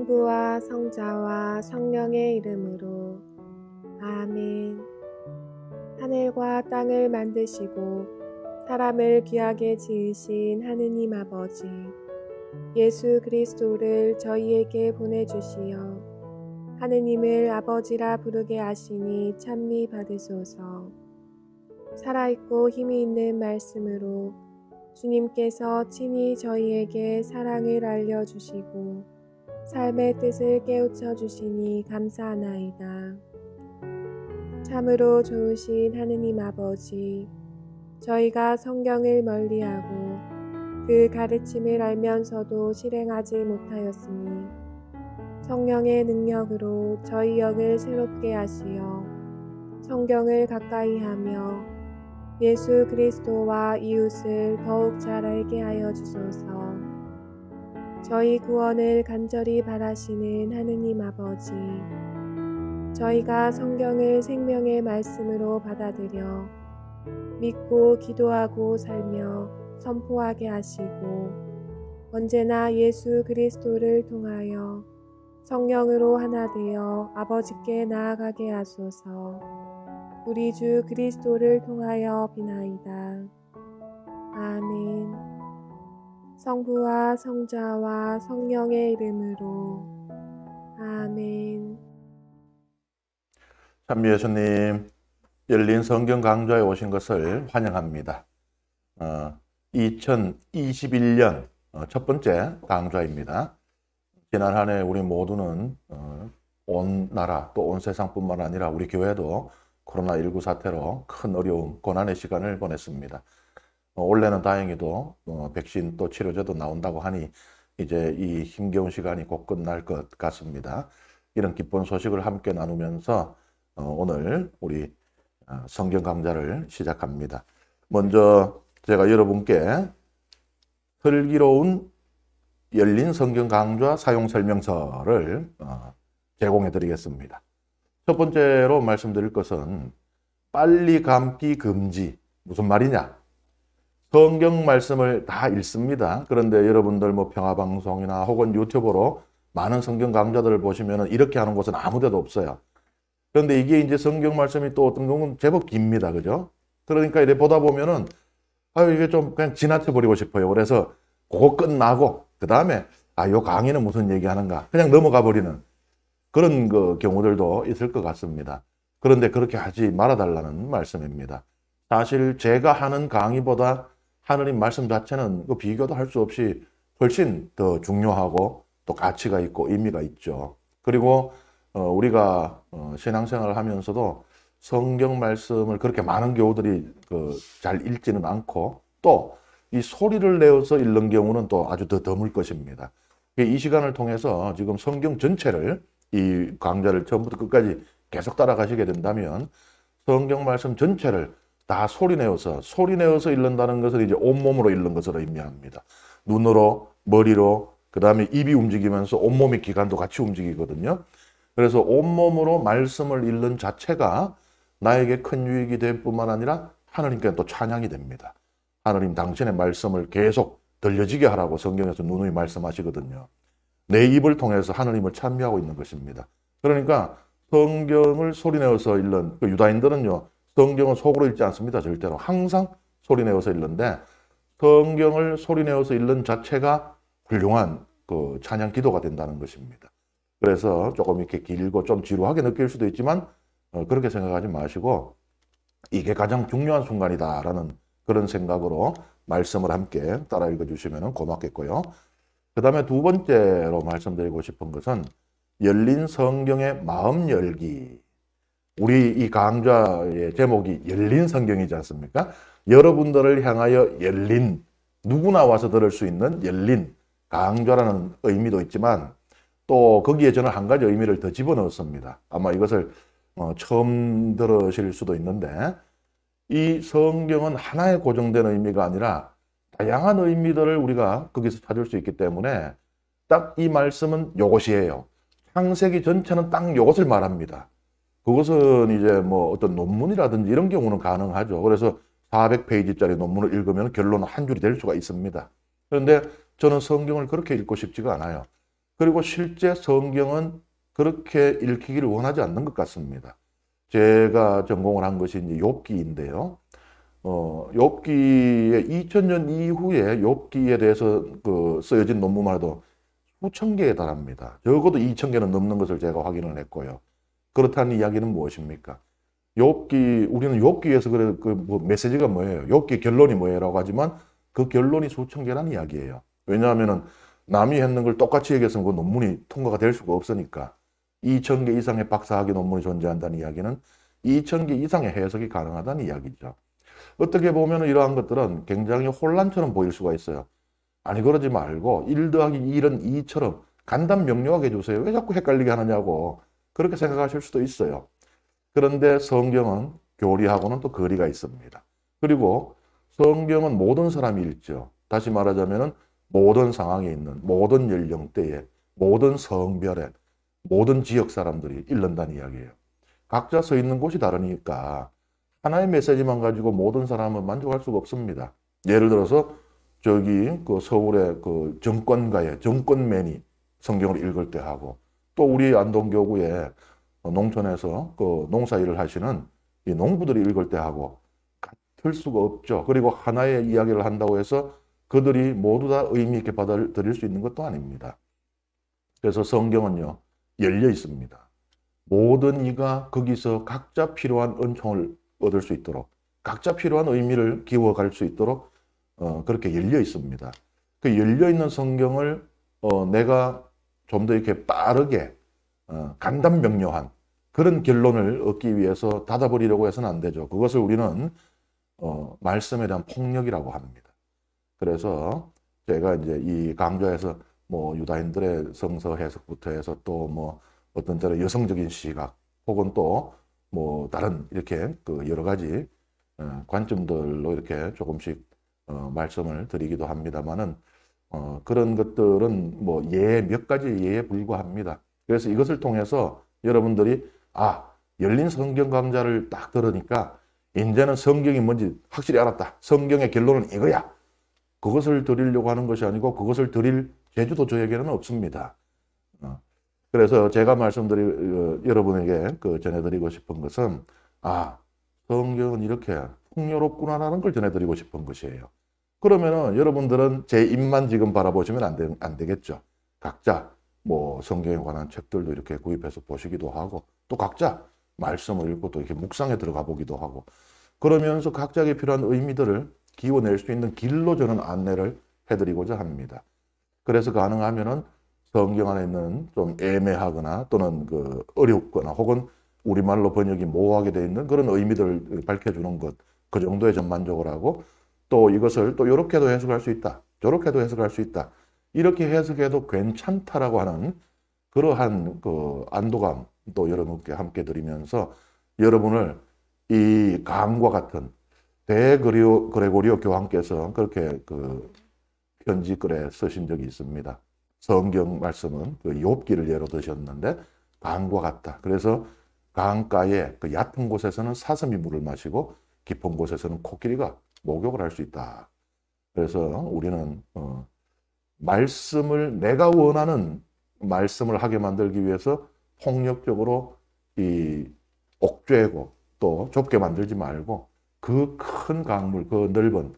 성부와 성자와 성령의 이름으로 아멘. 하늘과 땅을 만드시고 사람을 귀하게 지으신 하느님 아버지, 예수 그리스도를 저희에게 보내주시어 하느님을 아버지라 부르게 하시니 찬미 받으소서. 살아있고 힘이 있는 말씀으로 주님께서 친히 저희에게 사랑을 알려주시고 삶의 뜻을 깨우쳐 주시니 감사하나이다. 참으로 좋으신 하느님 아버지, 저희가 성경을 멀리하고 그 가르침을 알면서도 실행하지 못하였으니 성령의 능력으로 저희 영을 새롭게 하시어 성경을 가까이 하며 예수 그리스도와 이웃을 더욱 잘 알게 하여 주소서. 저희 구원을 간절히 바라시는 하느님 아버지, 저희가 성경을 생명의 말씀으로 받아들여 믿고 기도하고 살며 선포하게 하시고 언제나 예수 그리스도를 통하여 성령으로 하나 되어 아버지께 나아가게 하소서. 우리 주 그리스도를 통하여 비나이다. 아멘. 성부와 성자와 성령의 이름으로 아멘. 찬미 예수님, 열린 성경 강좌에 오신 것을 환영합니다. 2021년 첫 번째 강좌입니다. 지난 한 해 우리 모두는 온 나라 또 온 세상뿐만 아니라 우리 교회도 코로나19 사태로 큰 어려움, 고난의 시간을 보냈습니다. 올해는 다행히도 백신 또 치료제도 나온다고 하니 이제 이 힘겨운 시간이 곧 끝날 것 같습니다. 이런 기쁜 소식을 함께 나누면서 오늘 우리 성경 강좌를 시작합니다. 먼저 제가 여러분께 슬기로운 열린 성경 강좌 사용 설명서를 제공해 드리겠습니다. 첫 번째로 말씀드릴 것은 빨리 감기 금지. 무슨 말이냐? 성경 말씀을 다 읽습니다. 그런데 여러분들 뭐 평화방송이나 혹은 유튜브로 많은 성경 강좌들을 보시면 이렇게 하는 곳은 아무 데도 없어요. 그런데 이게 이제 성경 말씀이 또 어떤 경우는 제법 깁니다. 그죠? 그러니까 이래 보다 보면은 이게 좀 그냥 지나쳐 버리고 싶어요. 그래서 그거 끝나고 그 다음에 요 강의는 무슨 얘기하는가 그냥 넘어가 버리는 그런 경우들도 있을 것 같습니다. 그런데 그렇게 하지 말아달라는 말씀입니다. 사실 제가 하는 강의보다 하느님 말씀 자체는 비교도 할 수 없이 훨씬 더 중요하고 또 가치가 있고 의미가 있죠. 그리고 우리가 신앙생활을 하면서도 성경 말씀을 그렇게 많은 교우들이 잘 읽지는 않고 또 이 소리를 내어서 읽는 경우는 또 아주 더 드물 것입니다. 이 시간을 통해서 지금 성경 전체를 이 강좌를 처음부터 끝까지 계속 따라가시게 된다면 성경 말씀 전체를 다 소리 내어서 읽는다는 것은 이제 온몸으로 읽는 것으로 의미합니다. 눈으로, 머리로, 그 다음에 입이 움직이면서 온몸의 기관도 같이 움직이거든요. 그래서 온몸으로 말씀을 읽는 자체가 나에게 큰 유익이 될 뿐만 아니라 하나님께 또 찬양이 됩니다. 하나님 당신의 말씀을 계속 들려지게 하라고 성경에서 누누이 말씀하시거든요. 내 입을 통해서 하나님을 찬미하고 있는 것입니다. 그러니까 성경을 소리내어서 읽는 유다인들은요. 성경은 속으로 읽지 않습니다. 절대로. 항상 소리내어서 읽는데 성경을 소리내어서 읽는 자체가 훌륭한 찬양 기도가 된다는 것입니다. 그래서 조금 이렇게 길고 좀 지루하게 느낄 수도 있지만 그렇게 생각하지 마시고 이게 가장 중요한 순간이다라는 그런 생각으로 말씀을 함께 따라 읽어주시면 고맙겠고요. 그 다음에 두 번째로 말씀드리고 싶은 것은 열린 성경의 마음 열기. 우리 이 강좌의 제목이 열린 성경이지 않습니까? 여러분들을 향하여 열린, 누구나 와서 들을 수 있는 열린 강좌라는 의미도 있지만 또 거기에 저는 한 가지 의미를 더 집어넣었습니다. 아마 이것을 처음 들으실 수도 있는데 이 성경은 하나의 고정된 의미가 아니라 다양한 의미들을 우리가 거기서 찾을 수 있기 때문에 딱 이 말씀은 요것이에요. 창세기 전체는 딱 요것을 말합니다. 그것은 이제 뭐 어떤 논문이라든지 이런 경우는 가능하죠. 그래서 400페이지짜리 논문을 읽으면 결론은 한 줄이 될 수가 있습니다. 그런데 저는 성경을 그렇게 읽고 싶지가 않아요. 그리고 실제 성경은 그렇게 읽히기를 원하지 않는 것 같습니다. 제가 전공을 한 것이 이제 욥기인데요. 욥기의 2000년 이후에 욥기에 대해서 쓰여진 논문만 해도 수천 개에 달합니다. 적어도 2000개는 넘는 것을 제가 확인을 했고요. 그렇다는 이야기는 무엇입니까? 우리는 욥기에서 그래, 메시지가 뭐예요? 욥기 결론이 뭐예요라고 하지만 그 결론이 수천 개라는 이야기예요. 왜냐하면은 남이 했는 걸 똑같이 얘기했으면 그 논문이 통과가 될 수가 없으니까 2000개 이상의 박사학위 논문이 존재한다는 이야기는 2000개 이상의 해석이 가능하다는 이야기죠. 어떻게 보면 이러한 것들은 굉장히 혼란처럼 보일 수가 있어요. 아니 그러지 말고 1 더하기 1은 2처럼 간단 명료하게 해주세요. 왜 자꾸 헷갈리게 하느냐고 그렇게 생각하실 수도 있어요. 그런데 성경은 교리하고는 또 거리가 있습니다. 그리고 성경은 모든 사람이 읽죠. 다시 말하자면 모든 상황에 있는 모든 연령대에 모든 성별에 모든 지역 사람들이 읽는다는 이야기예요. 각자 서 있는 곳이 다르니까 하나의 메시지만 가지고 모든 사람은 만족할 수가 없습니다. 예를 들어서 서울의 정권가의 정권맨이 성경을 읽을 때 하고 또 우리 안동교구에 농촌에서 농사일을 하시는 이 농부들이 읽을 때 하고 같을 수가 없죠. 그리고 하나의 이야기를 한다고 해서 그들이 모두 다 의미 있게 받아들일 수 있는 것도 아닙니다. 그래서 성경은요, 열려 있습니다. 모든 이가 거기서 각자 필요한 은총을 얻을 수 있도록, 각자 필요한 의미를 기워갈 수 있도록 그렇게 열려 있습니다. 그 열려 있는 성경을 내가 좀 더 이렇게 빠르게 간단명료한 그런 결론을 얻기 위해서 닫아버리려고 해서는 안 되죠. 그것을 우리는 말씀에 대한 폭력이라고 합니다. 그래서 제가 이제 이 강좌에서 유다인들의 성서 해석부터 해서 또 어떤 때는 여성적인 시각 혹은 또 다른 이렇게 여러 가지 관점들로 이렇게 조금씩 말씀을 드리기도 합니다만은 그런 것들은 예 몇 가지 예에 불과합니다. 그래서 이것을 통해서 여러분들이 열린 성경 강좌를 딱 들으니까 이제는 성경이 뭔지 확실히 알았다. 성경의 결론은 이거야. 그것을 드리려고 하는 것이 아니고 그것을 드릴 재주도 저에게는 없습니다. 그래서 제가 여러분에게 전해드리고 싶은 것은 성경은 이렇게 풍요롭구나라는 걸 전해드리고 싶은 것이에요. 그러면은 여러분들은 제 입만 지금 바라보시면 안 되겠죠. 각자 성경에 관한 책들도 이렇게 구입해서 보시기도 하고 또 각자 말씀을 읽고 또 이렇게 묵상에 들어가 보기도 하고 그러면서 각자에게 필요한 의미들을 기워낼 수 있는 길로 저는 안내를 해드리고자 합니다. 그래서 가능하면은 성경 안에 있는 좀 애매하거나 또는 어렵거나 혹은 우리말로 번역이 모호하게 되어 있는 그런 의미들을 밝혀주는 것, 그 정도에 좀 만족을 하고 또 이것을 또 이렇게도 해석할 수 있다, 저렇게도 해석할 수 있다, 이렇게 해석해도 괜찮다라고 하는 그러한 안도감 또 여러분께 함께 드리면서 여러분을 이 강과 같은 대그레고리오 교황께서 그렇게 편지글에 쓰신 적이 있습니다. 성경 말씀은 욥기를 예로 드셨는데 강과 같다. 그래서 강가에 얕은 곳에서는 사슴이 물을 마시고 깊은 곳에서는 코끼리가 목욕을 할 수 있다. 그래서 우리는 말씀을 내가 원하는 말씀을 하게 만들기 위해서 폭력적으로 옥죄고 또 좁게 만들지 말고 그 큰 강물, 그 넓은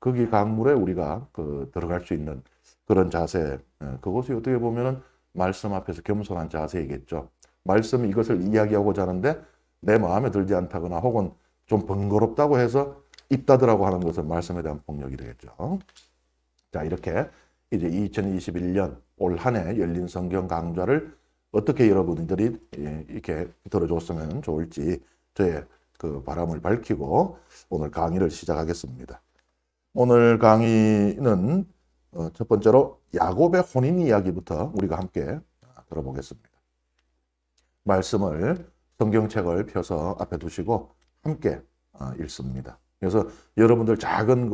거기 강물에 우리가 들어갈 수 있는 그런 자세, 그것이 어떻게 보면은 말씀 앞에서 겸손한 자세이겠죠. 말씀이 이것을 이야기하고자 하는데 내 마음에 들지 않다거나 혹은 좀 번거롭다고 해서 입다더라고 하는 것은 말씀에 대한 폭력이 되겠죠. 자, 이렇게 이제 2021년 올 한 해 열린 성경 강좌를 어떻게 여러분들이 이렇게 들어줬으면 좋을지 저의 바람을 밝히고 오늘 강의를 시작하겠습니다. 오늘 강의는 첫 번째로 야곱의 혼인 이야기부터 우리가 함께 들어보겠습니다. 말씀을 성경책을 펴서 앞에 두시고 함께 읽습니다. 그래서 여러분들 작은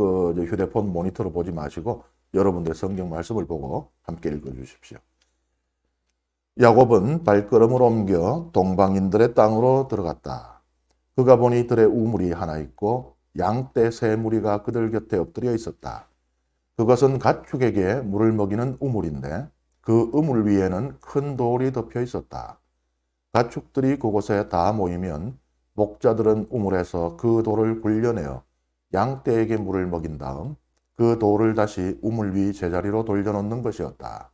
휴대폰 모니터로 보지 마시고 여러분들 성경 말씀을 보고 함께 읽어주십시오. 야곱은 발걸음을 옮겨 동방인들의 땅으로 들어갔다. 그가 보니 들에 우물이 하나 있고 양떼 세 무리가 그들 곁에 엎드려 있었다. 그것은 가축에게 물을 먹이는 우물인데 그 우물 위에는 큰 돌이 덮여 있었다. 가축들이 그곳에 다 모이면 목자들은 우물에서 그 돌을 굴려내어 양떼에게 물을 먹인 다음 그 돌을 다시 우물 위 제자리로 돌려놓는 것이었다.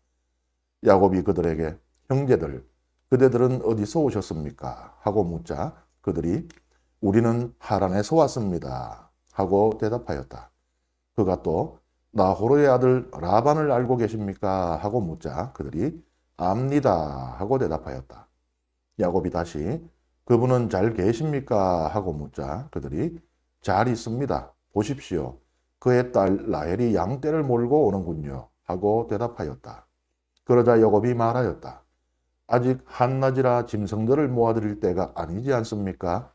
야곱이 그들에게 형제들, 그대들은 어디서 오셨습니까? 하고 묻자 그들이 우리는 하란에서 왔습니다. 하고 대답하였다. 그가 또 나호로의 아들 라반을 알고 계십니까? 하고 묻자 그들이 압니다. 하고 대답하였다. 야곱이 다시 그분은 잘 계십니까? 하고 묻자 그들이 잘 있습니다. 보십시오. 그의 딸 라헬이 양떼를 몰고 오는군요. 하고 대답하였다. 그러자 야곱이 말하였다. 아직 한낮이라 짐승들을 모아드릴 때가 아니지 않습니까?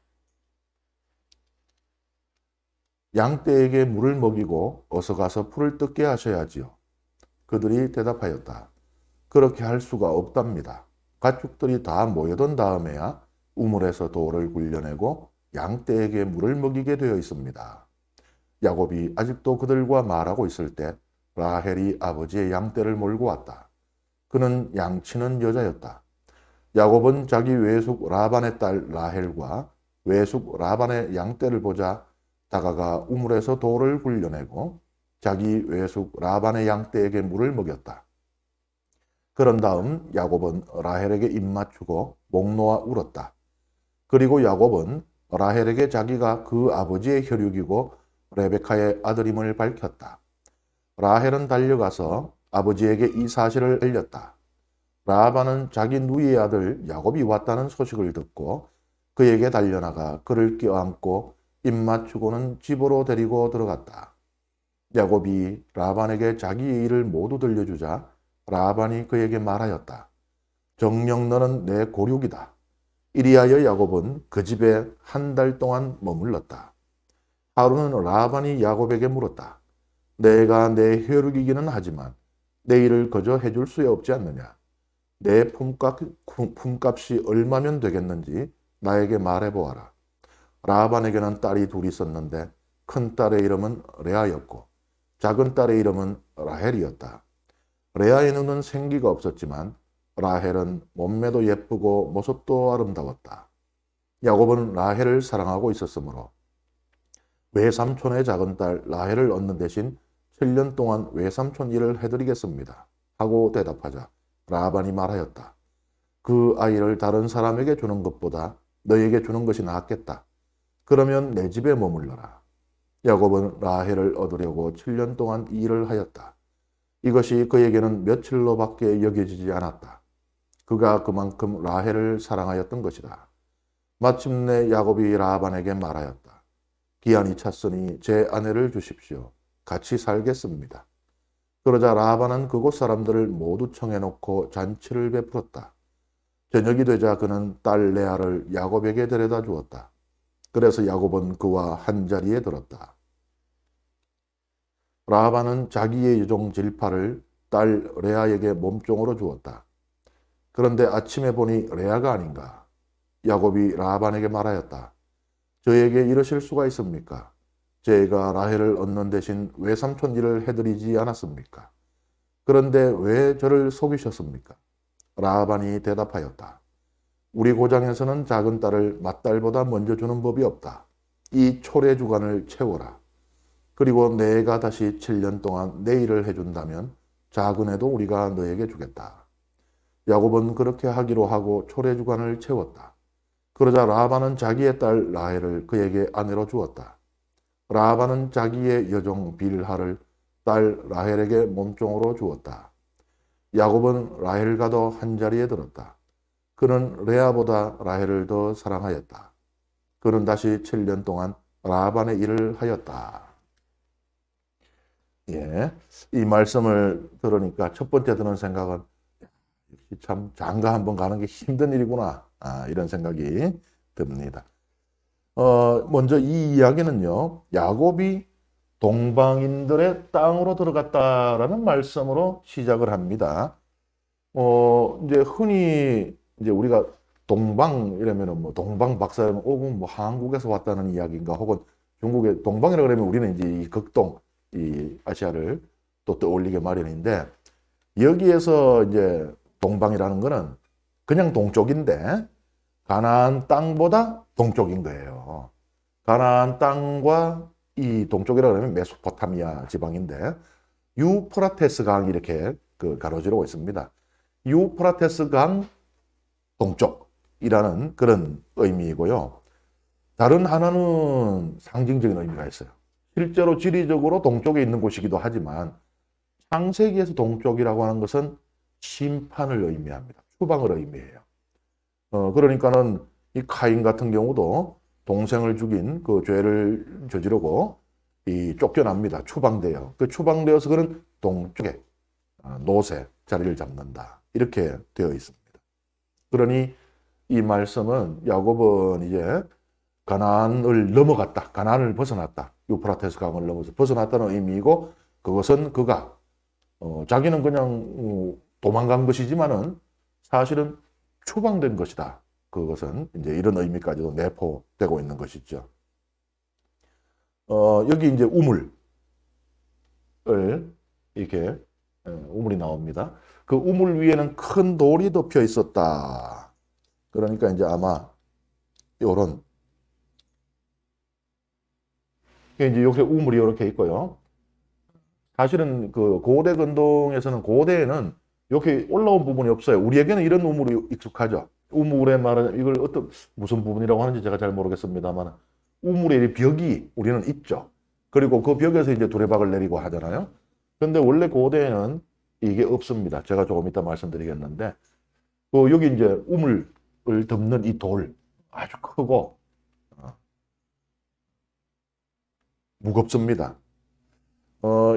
양떼에게 물을 먹이고 어서 가서 풀을 뜯게 하셔야지요. 그들이 대답하였다. 그렇게 할 수가 없답니다. 가축들이 다 모여든 다음에야 우물에서 돌을 굴려내고 양떼에게 물을 먹이게 되어 있습니다. 야곱이 아직도 그들과 말하고 있을 때 라헬이 아버지의 양떼를 몰고 왔다. 그는 양치는 여자였다. 야곱은 자기 외숙 라반의 딸 라헬과 외숙 라반의 양떼를 보자 다가가 우물에서 돌을 굴려내고 자기 외숙 라반의 양떼에게 물을 먹였다. 그런 다음 야곱은 라헬에게 입맞추고 목 놓아 울었다. 그리고 야곱은 라헬에게 자기가 그 아버지의 혈육이고 레베카의 아들임을 밝혔다. 라헬은 달려가서 아버지에게 이 사실을 알렸다. 라반은 자기 누이의 아들 야곱이 왔다는 소식을 듣고 그에게 달려나가 그를 껴안고 입맞추고는 집으로 데리고 들어갔다. 야곱이 라반에게 자기의 일을 모두 들려주자 라반이 그에게 말하였다. 정녕 너는 내 고륙이다. 이리하여 야곱은 그 집에 한 달 동안 머물렀다. 하루는 라반이 야곱에게 물었다. 내가 내 혈육이기는 하지만 내 일을 거저 해줄 수 없지 않느냐. 내 품값이 얼마면 되겠는지 나에게 말해보아라. 라반에게는 딸이 둘이 있었는데 큰 딸의 이름은 레아였고 작은 딸의 이름은 라헬이었다. 레아의 눈은 생기가 없었지만 라헬은 몸매도 예쁘고 모습도 아름다웠다. 야곱은 라헬을 사랑하고 있었으므로 외삼촌의 작은 딸 라헬을 얻는 대신 7년 동안 외삼촌 일을 해드리겠습니다. 하고 대답하자 라반이 말하였다. 그 아이를 다른 사람에게 주는 것보다 너에게 주는 것이 낫겠다. 그러면 내 집에 머물러라. 야곱은 라헬을 얻으려고 7년 동안 이 일을 하였다. 이것이 그에게는 며칠로밖에 여겨지지 않았다. 그가 그만큼 라헬을 사랑하였던 것이다. 마침내 야곱이 라반에게 말하였다. 기한이 찼으니 제 아내를 주십시오. 같이 살겠습니다. 그러자 라반은 그곳 사람들을 모두 청해놓고 잔치를 베풀었다. 저녁이 되자 그는 딸 레아를 야곱에게 데려다 주었다. 그래서 야곱은 그와 한자리에 들었다. 라반은 자기의 여종 질파를 딸 레아에게 몸종으로 주었다. 그런데 아침에 보니 레아가 아닌가. 야곱이 라반에게 말하였다. 저에게 이러실 수가 있습니까? 제가 라헬을 얻는 대신 외삼촌 일을 해드리지 않았습니까? 그런데 왜 저를 속이셨습니까? 라반이 대답하였다. 우리 고장에서는 작은 딸을 맏딸보다 먼저 주는 법이 없다. 이 초래 주간을 채워라. 그리고 내가 다시 7년 동안 내 일을 해준다면 작은 애도 우리가 너에게 주겠다. 야곱은 그렇게 하기로 하고 초래 주간을 채웠다. 그러자 라반은 자기의 딸 라헬을 그에게 아내로 주었다. 라반은 자기의 여종 빌하를 딸 라헬에게 몸종으로 주었다. 야곱은 라헬과도 한자리에 들었다. 그는 레아보다 라헬을 더 사랑하였다. 그는 다시 7년 동안 라반의 일을 하였다. 예, 이 말씀을 들으니까 첫 번째 드는 생각은 참 장가 한번 가는 게 힘든 일이구나. 이런 생각이 듭니다. 먼저 이 이야기는요, 야곱이 동방인들의 땅으로 들어갔다라는 말씀으로 시작을 합니다. 이제 흔히 이제 우리가 동방 이러면은 뭐 동방 박사라면 뭐 한국에서 왔다는 이야기인가 혹은 중국의 동방이라 그러면 우리는 이제 이 극동 이 아시아를 또 떠올리게 마련인데 여기에서 이제 동방이라는 거는 그냥 동쪽인데 가나안 땅보다 동쪽인 거예요. 가나안 땅과 이 동쪽이라고 하면 메소포타미아 지방인데 유프라테스 강이 이렇게 가로지르고 있습니다. 유프라테스 강 동쪽이라는 그런 의미이고요. 다른 하나는 상징적인 의미가 있어요. 실제로 지리적으로 동쪽에 있는 곳이기도 하지만 창세기에서 동쪽이라고 하는 것은 심판을 의미합니다. 추방을 의미해요. 그러니까는 이 카인 같은 경우도 동생을 죽인 그 죄를 저지르고 쫓겨납니다. 추방돼요. 그 추방되어서 그는 동쪽에 노새 자리를 잡는다. 이렇게 되어 있습니다. 그러니 이 말씀은 야곱은 이제 가나안을 넘어갔다. 가나안을 벗어났다. 유프라테스 강을 넘어서 벗어났다는 의미이고 그것은 그가 자기는 그냥 도망간 것이지만은 사실은 추방된 것이다. 그것은 이제 이런 의미까지도 내포되고 있는 것이죠. 여기 이제 우물을 이렇게 우물이 나옵니다. 그 우물 위에는 큰 돌이 덮여 있었다. 그러니까 이제 아마 요런 이제 여기 우물이 이렇게 있고요. 사실은 그 고대 근동에서는 고대에는 이렇게 올라온 부분이 없어요. 우리에게는 이런 우물이 익숙하죠. 우물의 말은 이걸 무슨 부분이라고 하는지 제가 잘 모르겠습니다만 우물의 벽이 우리는 있죠. 그리고 그 벽에서 이제 두레박을 내리고 하잖아요. 그런데 원래 고대에는 이게 없습니다. 제가 조금 이따 말씀드리겠는데 여기 이제 우물을 덮는 이 돌 아주 크고 무겁습니다.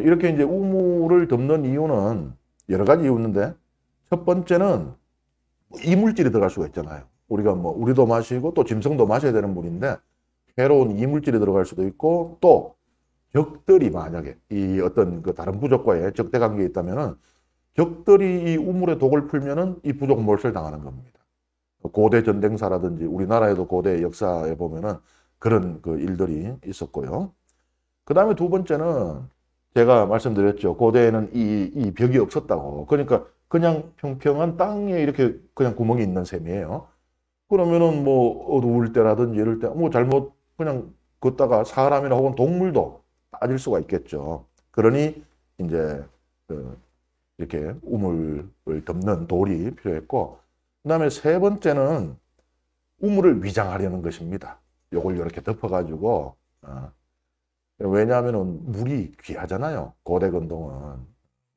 이렇게 이제 우물을 덮는 이유는 여러 가지 이유인데 첫 번째는 이물질이 들어갈 수가 있잖아요. 우리가 우리도 마시고 또 짐승도 마셔야 되는 물인데 해로운 이물질이 들어갈 수도 있고 또 적들이 만약에 이 어떤 그 다른 부족과의 적대 관계에 있다면은 적들이 이 우물에 독을 풀면은 이 부족 몰살 당하는 겁니다. 고대 전쟁사라든지 우리나라에도 고대 역사에 보면은 그런 그 일들이 있었고요. 그 다음에 두 번째는 제가 말씀드렸죠. 고대에는 이 벽이 없었다고. 그러니까 그냥 평평한 땅에 이렇게 그냥 구멍이 있는 셈이에요. 그러면은 어두울 때라든지 이럴 때 잘못 그냥 걷다가 사람이나 혹은 동물도 빠질 수가 있겠죠. 그러니 이제 이렇게 우물을 덮는 돌이 필요했고, 그 다음에 세 번째는 우물을 위장하려는 것입니다. 요걸 이렇게 덮어가지고 왜냐하면 물이 귀하잖아요. 고대 근동은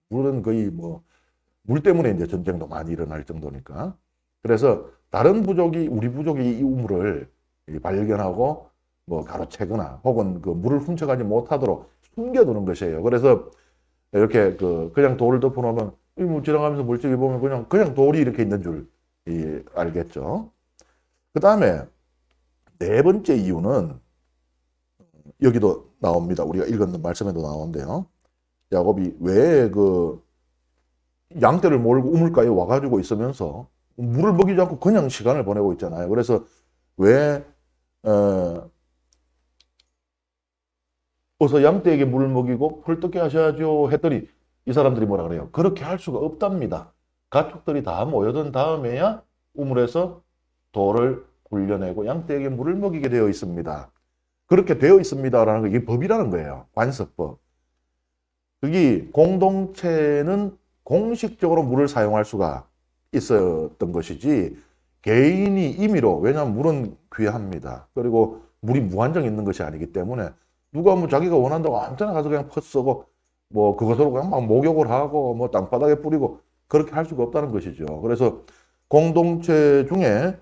물은 거의 물 때문에 이제 전쟁도 많이 일어날 정도니까. 그래서 다른 부족이 우리 부족이 이 우물을 발견하고 가로채거나 혹은 그 물을 훔쳐가지 못하도록 숨겨두는 것이에요. 그래서 이렇게 그냥 돌을 덮어놓으면 지나가면서 물질이 보면 그냥 돌이 이렇게 있는 줄 알겠죠. 그 다음에 네 번째 이유는 여기도 나옵니다. 우리가 읽었는 말씀에도 나오는데요. 야곱이 왜 양떼를 몰고 우물가에 와가지고 있으면서 물을 먹이지 않고 그냥 시간을 보내고 있잖아요. 그래서 왜 어서 양떼에게 물을 먹이고 헐떡게 하셔야죠 했더니 이 사람들이 뭐라 그래요? 그렇게 할 수가 없답니다. 가축들이 다 모여든 다음에야 우물에서 돌을 굴려내고 양떼에게 물을 먹이게 되어 있습니다. 그렇게 되어 있습니다라는 거, 이게 법이라는 거예요. 관습법. 그게 공동체는 공식적으로 물을 사용할 수가 있었던 것이지 개인이 임의로, 왜냐하면 물은 귀합니다. 그리고 물이 무한정 있는 것이 아니기 때문에 누가 자기가 원한다고 아무데나 가서 그냥 퍼쓰고 그것으로 그냥 막 목욕을 하고 땅바닥에 뿌리고 그렇게 할 수가 없다는 것이죠. 그래서 공동체 중에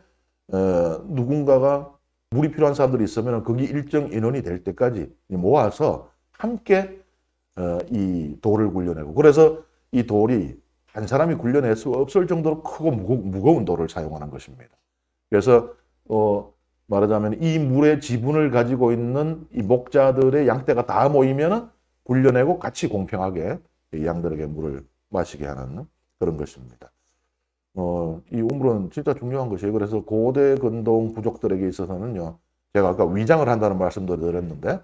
누군가가 물이 필요한 사람들이 있으면 거기 일정 인원이 될 때까지 모아서 함께 이 돌을 굴려내고, 그래서 이 돌이 한 사람이 굴려낼 수 없을 정도로 크고 무거운 돌을 사용하는 것입니다. 그래서 말하자면 이 물의 지분을 가지고 있는 이 목자들의 양떼가 다 모이면 굴려내고 같이 공평하게 양들에게 물을 마시게 하는 그런 것입니다. 이 우물은 진짜 중요한 것이에요. 그래서 고대 근동 부족들에게 있어서는요, 제가 아까 위장을 한다는 말씀도 드렸는데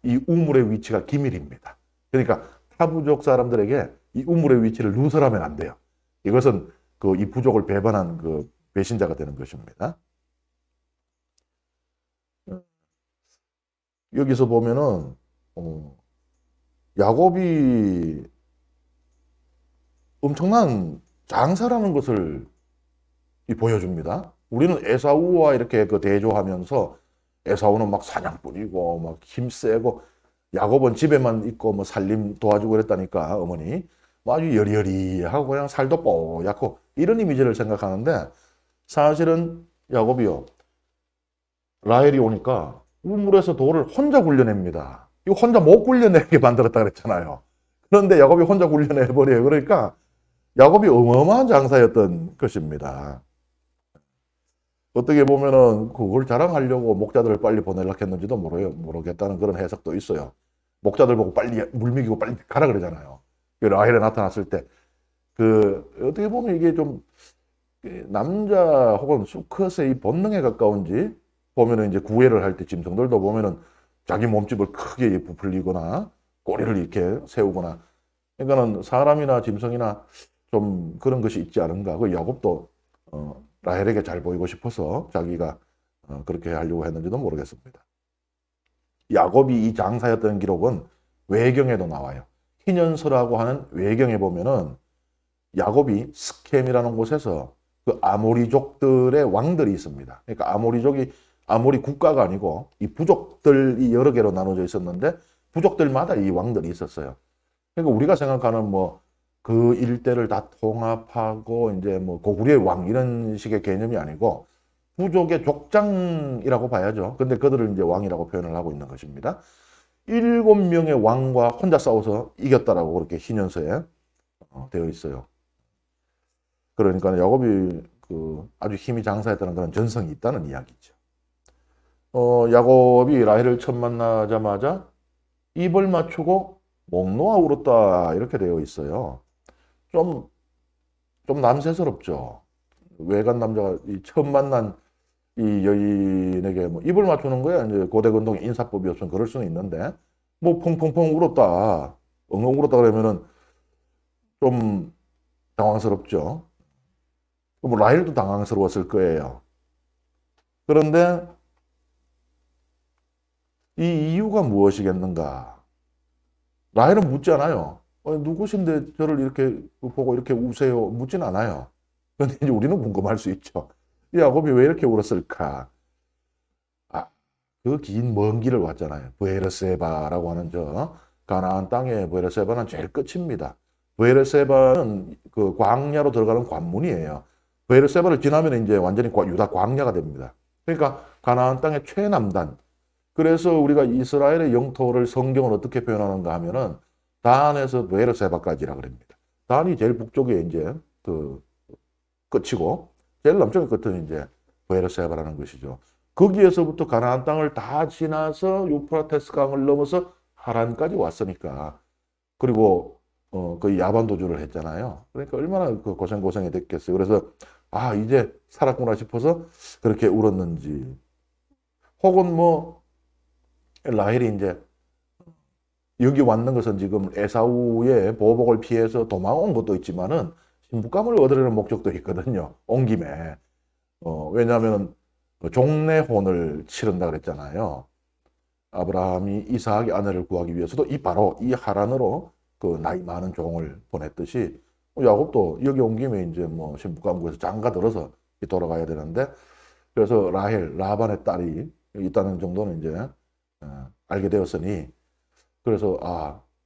이 우물의 위치가 기밀입니다. 그러니까 타부족 사람들에게 이 우물의 위치를 누설하면 안 돼요. 이것은 그 이 부족을 배반한 그 배신자가 되는 것입니다. 여기서 보면은 야곱이 엄청난 장사라는 것을 보여줍니다. 우리는 에사우와 이렇게 그 대조하면서 에사우는 막 사냥꾼이고 막 힘세고 야곱은 집에만 있고 뭐 살림 도와주고 그랬다니까 어머니 아주 여리여리하고 그냥 살도 뽀얗고 이런 이미지를 생각하는데 사실은 야곱이요 라헬이 오니까 우물에서 돌을 혼자 굴려냅니다. 이거 혼자 못 굴려내게 만들었다 그랬잖아요. 그런데 야곱이 혼자 굴려내버려요. 그러니까 야곱이 어마어마한 장사였던 것입니다. 어떻게 보면은 그걸 자랑하려고 목자들을 빨리 보내려고 했는지도 모르겠다는 그런 해석도 있어요. 목자들 보고 빨리 물 먹이고 빨리 가라 그러잖아요. 라헬에 나타났을 때 어떻게 보면 이게 좀 남자 혹은 수컷의 이 본능에 가까운지 보면은 이제 구애를 할 때 짐승들도 보면은 자기 몸집을 크게 부풀리거나 꼬리를 이렇게 세우거나 그러니까는 사람이나 짐승이나 좀 그런 것이 있지 않은가. 그 야곱도 라헬에게 잘 보이고 싶어서 자기가 그렇게 하려고 했는지도 모르겠습니다. 야곱이 이 장사였던 기록은 외경에도 나와요. 희년서라고 하는 외경에 보면은 야곱이 스켐이라는 곳에서 그 아모리족들의 왕들이 있습니다. 그러니까 아모리 국가가 아니고 이 부족들이 여러 개로 나눠져 있었는데 부족들마다 이 왕들이 있었어요. 그러니까 우리가 생각하는 뭐 그 일대를 다 통합하고 이제 뭐 고구려의 왕 이런 식의 개념이 아니고 부족의 족장이라고 봐야죠. 근데 그들을 이제 왕이라고 표현을 하고 있는 것입니다. 7명의 왕과 혼자 싸워서 이겼다라고 그렇게 희년서에 되어 있어요. 그러니까 야곱이 아주 힘이 장사했다는 그런 전성이 있다는 이야기죠. 야곱이 라헬을 처음 만나자마자 입을 맞추고 목 놓아 울었다 이렇게 되어 있어요. 좀 남새스럽죠. 외간 남자가 처음 만난 이 여인에게 뭐 입을 맞추는 거야. 이제 고대 근동의 인사법이었으면 그럴 수는 있는데 뭐 펑펑펑 울었다, 엉엉 울었다 그러면은 좀 당황스럽죠. 뭐 라헬도 당황스러웠을 거예요. 그런데 이 이유가 무엇이겠는가? 라헬은 묻지 않아요. 누구신데 저를 이렇게 보고 이렇게 우세요? 묻진 않아요. 그런데 이제 우리는 궁금할 수 있죠. 야곱이 왜 이렇게 울었을까? 그 긴 먼 길을 왔잖아요. 브에르세바라고 하는 가나안 땅의 브에르세바는 제일 끝입니다. 브에르세바는 그 광야로 들어가는 관문이에요. 브에르세바를 지나면 이제 완전히 유다 광야가 됩니다. 그러니까 가나안 땅의 최남단. 그래서 우리가 이스라엘의 영토를 성경을 어떻게 표현하는가 하면은 단에서 브에르세바까지라 그럽니다. 단이 제일 북쪽에 이제 끝이고 제일 남쪽의 끝은 이제 브에르세바라는 것이죠. 거기에서부터 가나안 땅을 다 지나서 유프라테스 강을 넘어서 하란까지 왔으니까 그리고 거의 야반 도주를 했잖아요. 그러니까 얼마나 고생이 됐겠어요. 그래서 이제 살았구나 싶어서 그렇게 울었는지 혹은 뭐 라헬이 이제 여기 왔는 것은 지금 에사우의 보복을 피해서 도망온 것도 있지만은 신부감을 얻으려는 목적도 있거든요. 온 김에 왜냐하면 종례혼을 치른다 그랬잖아요. 아브라함이 이삭의 아내를 구하기 위해서도 바로 이 하란으로 그 나이 많은 종을 보냈듯이 야곱도 여기 온 김에 이제 뭐 신부감 구해서 장가 들어서 돌아가야 되는데 그래서 라반의 딸이 있다는 정도는 이제 알게 되었으니 그래서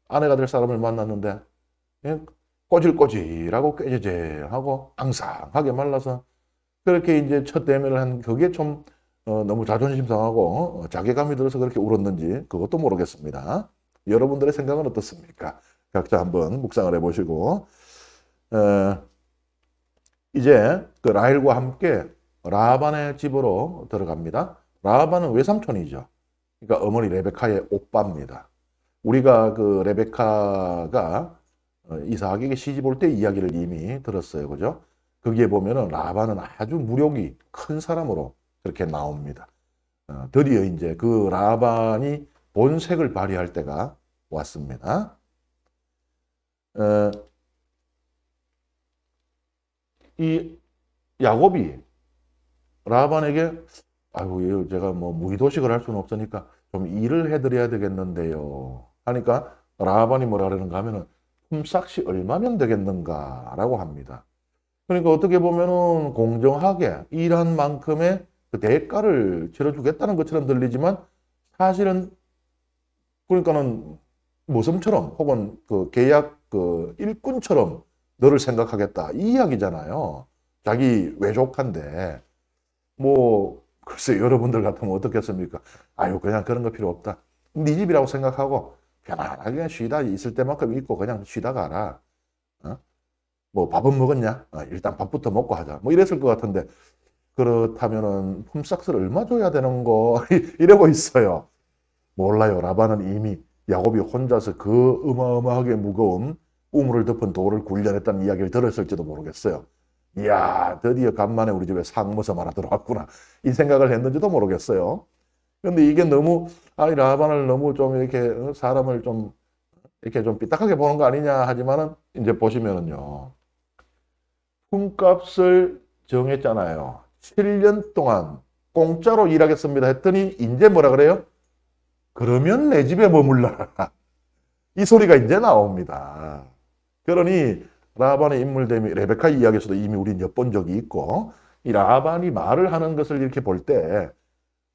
아내가 될 사람을 만났는데 꼬질꼬질하고 꾀죄죄하고 앙상하게 말라서 그렇게 이제 첫 대면을 한 그게 좀 너무 자존심 상하고 자괴감이 들어서 그렇게 울었는지 그것도 모르겠습니다. 여러분들의 생각은 어떻습니까? 각자 한번 묵상을 해보시고 이제 그 라헬과 함께 라반의 집으로 들어갑니다. 라반은 외삼촌이죠. 그러니까 어머니 레베카의 오빠입니다. 우리가 그 레베카가 이삭에게 시집 올 때 이야기를 이미 들었어요. 그죠? 거기에 보면은 라반은 아주 무력이 큰 사람으로 그렇게 나옵니다. 드디어 이제 그 라반이 본색을 발휘할 때가 왔습니다. 이 야곱이 라반에게 아이고 제가 뭐 무의도식을 할 수는 없으니까 좀 일을 해드려야 되겠는데요 하니까 라반이 뭐라 그러는가 하면은 품삯이 얼마면 되겠는가라고 합니다. 그러니까 어떻게 보면은 공정하게 일한 만큼의 그 대가를 치러주겠다는 것처럼 들리지만 사실은 그러니까는 모섬처럼 혹은 그 계약 그 일꾼처럼 너를 생각하겠다 이 이야기잖아요. 자기 외족한데 뭐 글쎄 여러분들 같으면 어떻겠습니까? 아유 그냥 그런 거 필요 없다. 네 집이라고 생각하고 편안하게 쉬다 있을 때만큼 있고 그냥 쉬다 가라. 어? 뭐 밥은 먹었냐? 일단 밥부터 먹고 하자. 뭐 이랬을 것 같은데 그렇다면은 품삯을 얼마 줘야 되는 거 이러고 있어요. 몰라요. 라반은 이미 야곱이 혼자서 그 어마어마하게 무거운 우물을 덮은 돌을 굴려냈다는 이야기를 들었을지도 모르겠어요. 이야 드디어 간만에 우리 집에 상무섬 하나 들어왔구나 이 생각을 했는지도 모르겠어요. 근데 이게 너무 라반을 너무 좀 이렇게 사람을 좀 이렇게 좀 삐딱하게 보는 거 아니냐 하지만은 이제 보시면은요 품값을 정했잖아요. 7년 동안 공짜로 일하겠습니다 했더니 이제 뭐라 그래요? 그러면 내 집에 머물러라. 이 소리가 이제 나옵니다. 그러니 라반의 인물됨이 레베카 이야기에서도 이미 우린 엿본 적이 있고 이 라반이 말을 하는 것을 이렇게 볼 때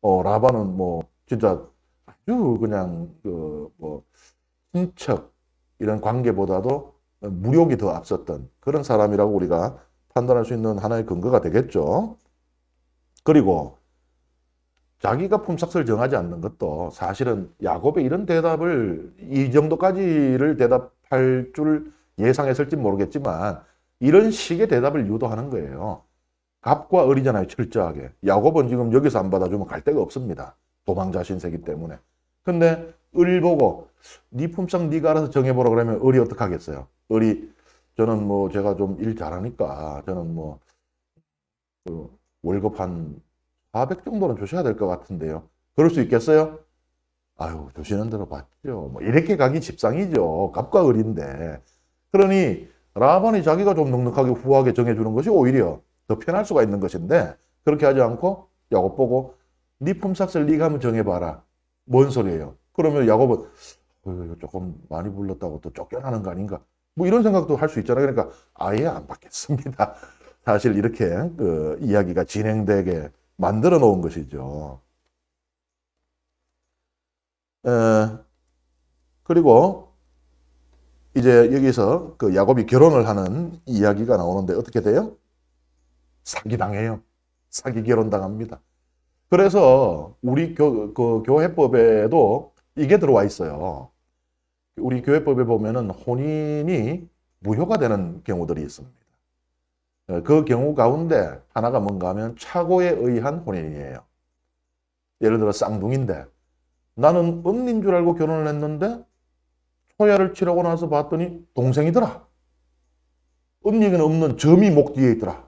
라반은 뭐 진짜 아주 그냥 그 뭐 친척 이런 관계보다도 무력이 더 앞섰던 그런 사람이라고 우리가 판단할 수 있는 하나의 근거가 되겠죠. 그리고 자기가 품삯을 정하지 않는 것도 사실은 야곱의 이런 대답을 이 정도까지를 대답할 줄 예상했을지 모르겠지만 이런 식의 대답을 유도하는 거예요. 갑과 을이잖아요. 철저하게. 야곱은 지금 여기서 안 받아주면 갈 데가 없습니다. 도망자 신세기 때문에. 근데 을 보고 네 품삯 네가 알아서 정해보라 그러면 을이 어떻게 하겠어요? 을이 저는 뭐 제가 좀 일 잘하니까 저는 뭐 그 월급 한 400 정도는 주셔야 될 것 같은데요. 그럴 수 있겠어요? 아유 주시는 대로 받죠. 뭐 이렇게 가기 십상이죠. 갑과 을인데. 그러니 라반이 자기가 좀 넉넉하게 후하게 정해주는 것이 오히려 더 편할 수가 있는 것인데 그렇게 하지 않고 야곱 보고 네 품삯을 네가 한번 정해봐라. 뭔 소리예요? 그러면 야곱은 조금 많이 불렀다고 또 쫓겨나는 거 아닌가? 뭐 이런 생각도 할 수 있잖아요. 그러니까 아예 안 받겠습니다. 사실 이렇게 그 이야기가 진행되게 만들어 놓은 것이죠. 그리고 이제 여기서 그 야곱이 결혼을 하는 이야기가 나오는데 어떻게 돼요? 사기당해요. 사기 결혼당합니다. 그래서 우리 그 교회법에도 이게 들어와 있어요. 우리 교회법에 보면은 혼인이 무효가 되는 경우들이 있습니다. 그 경우 가운데 하나가 뭔가 하면 착오에 의한 혼인이에요. 예를 들어 쌍둥이인데 나는 언니인 줄 알고 결혼을 했는데 초야를 치르고 나서 봤더니 동생이더라. 언니는 없는 점이 목 뒤에 있더라.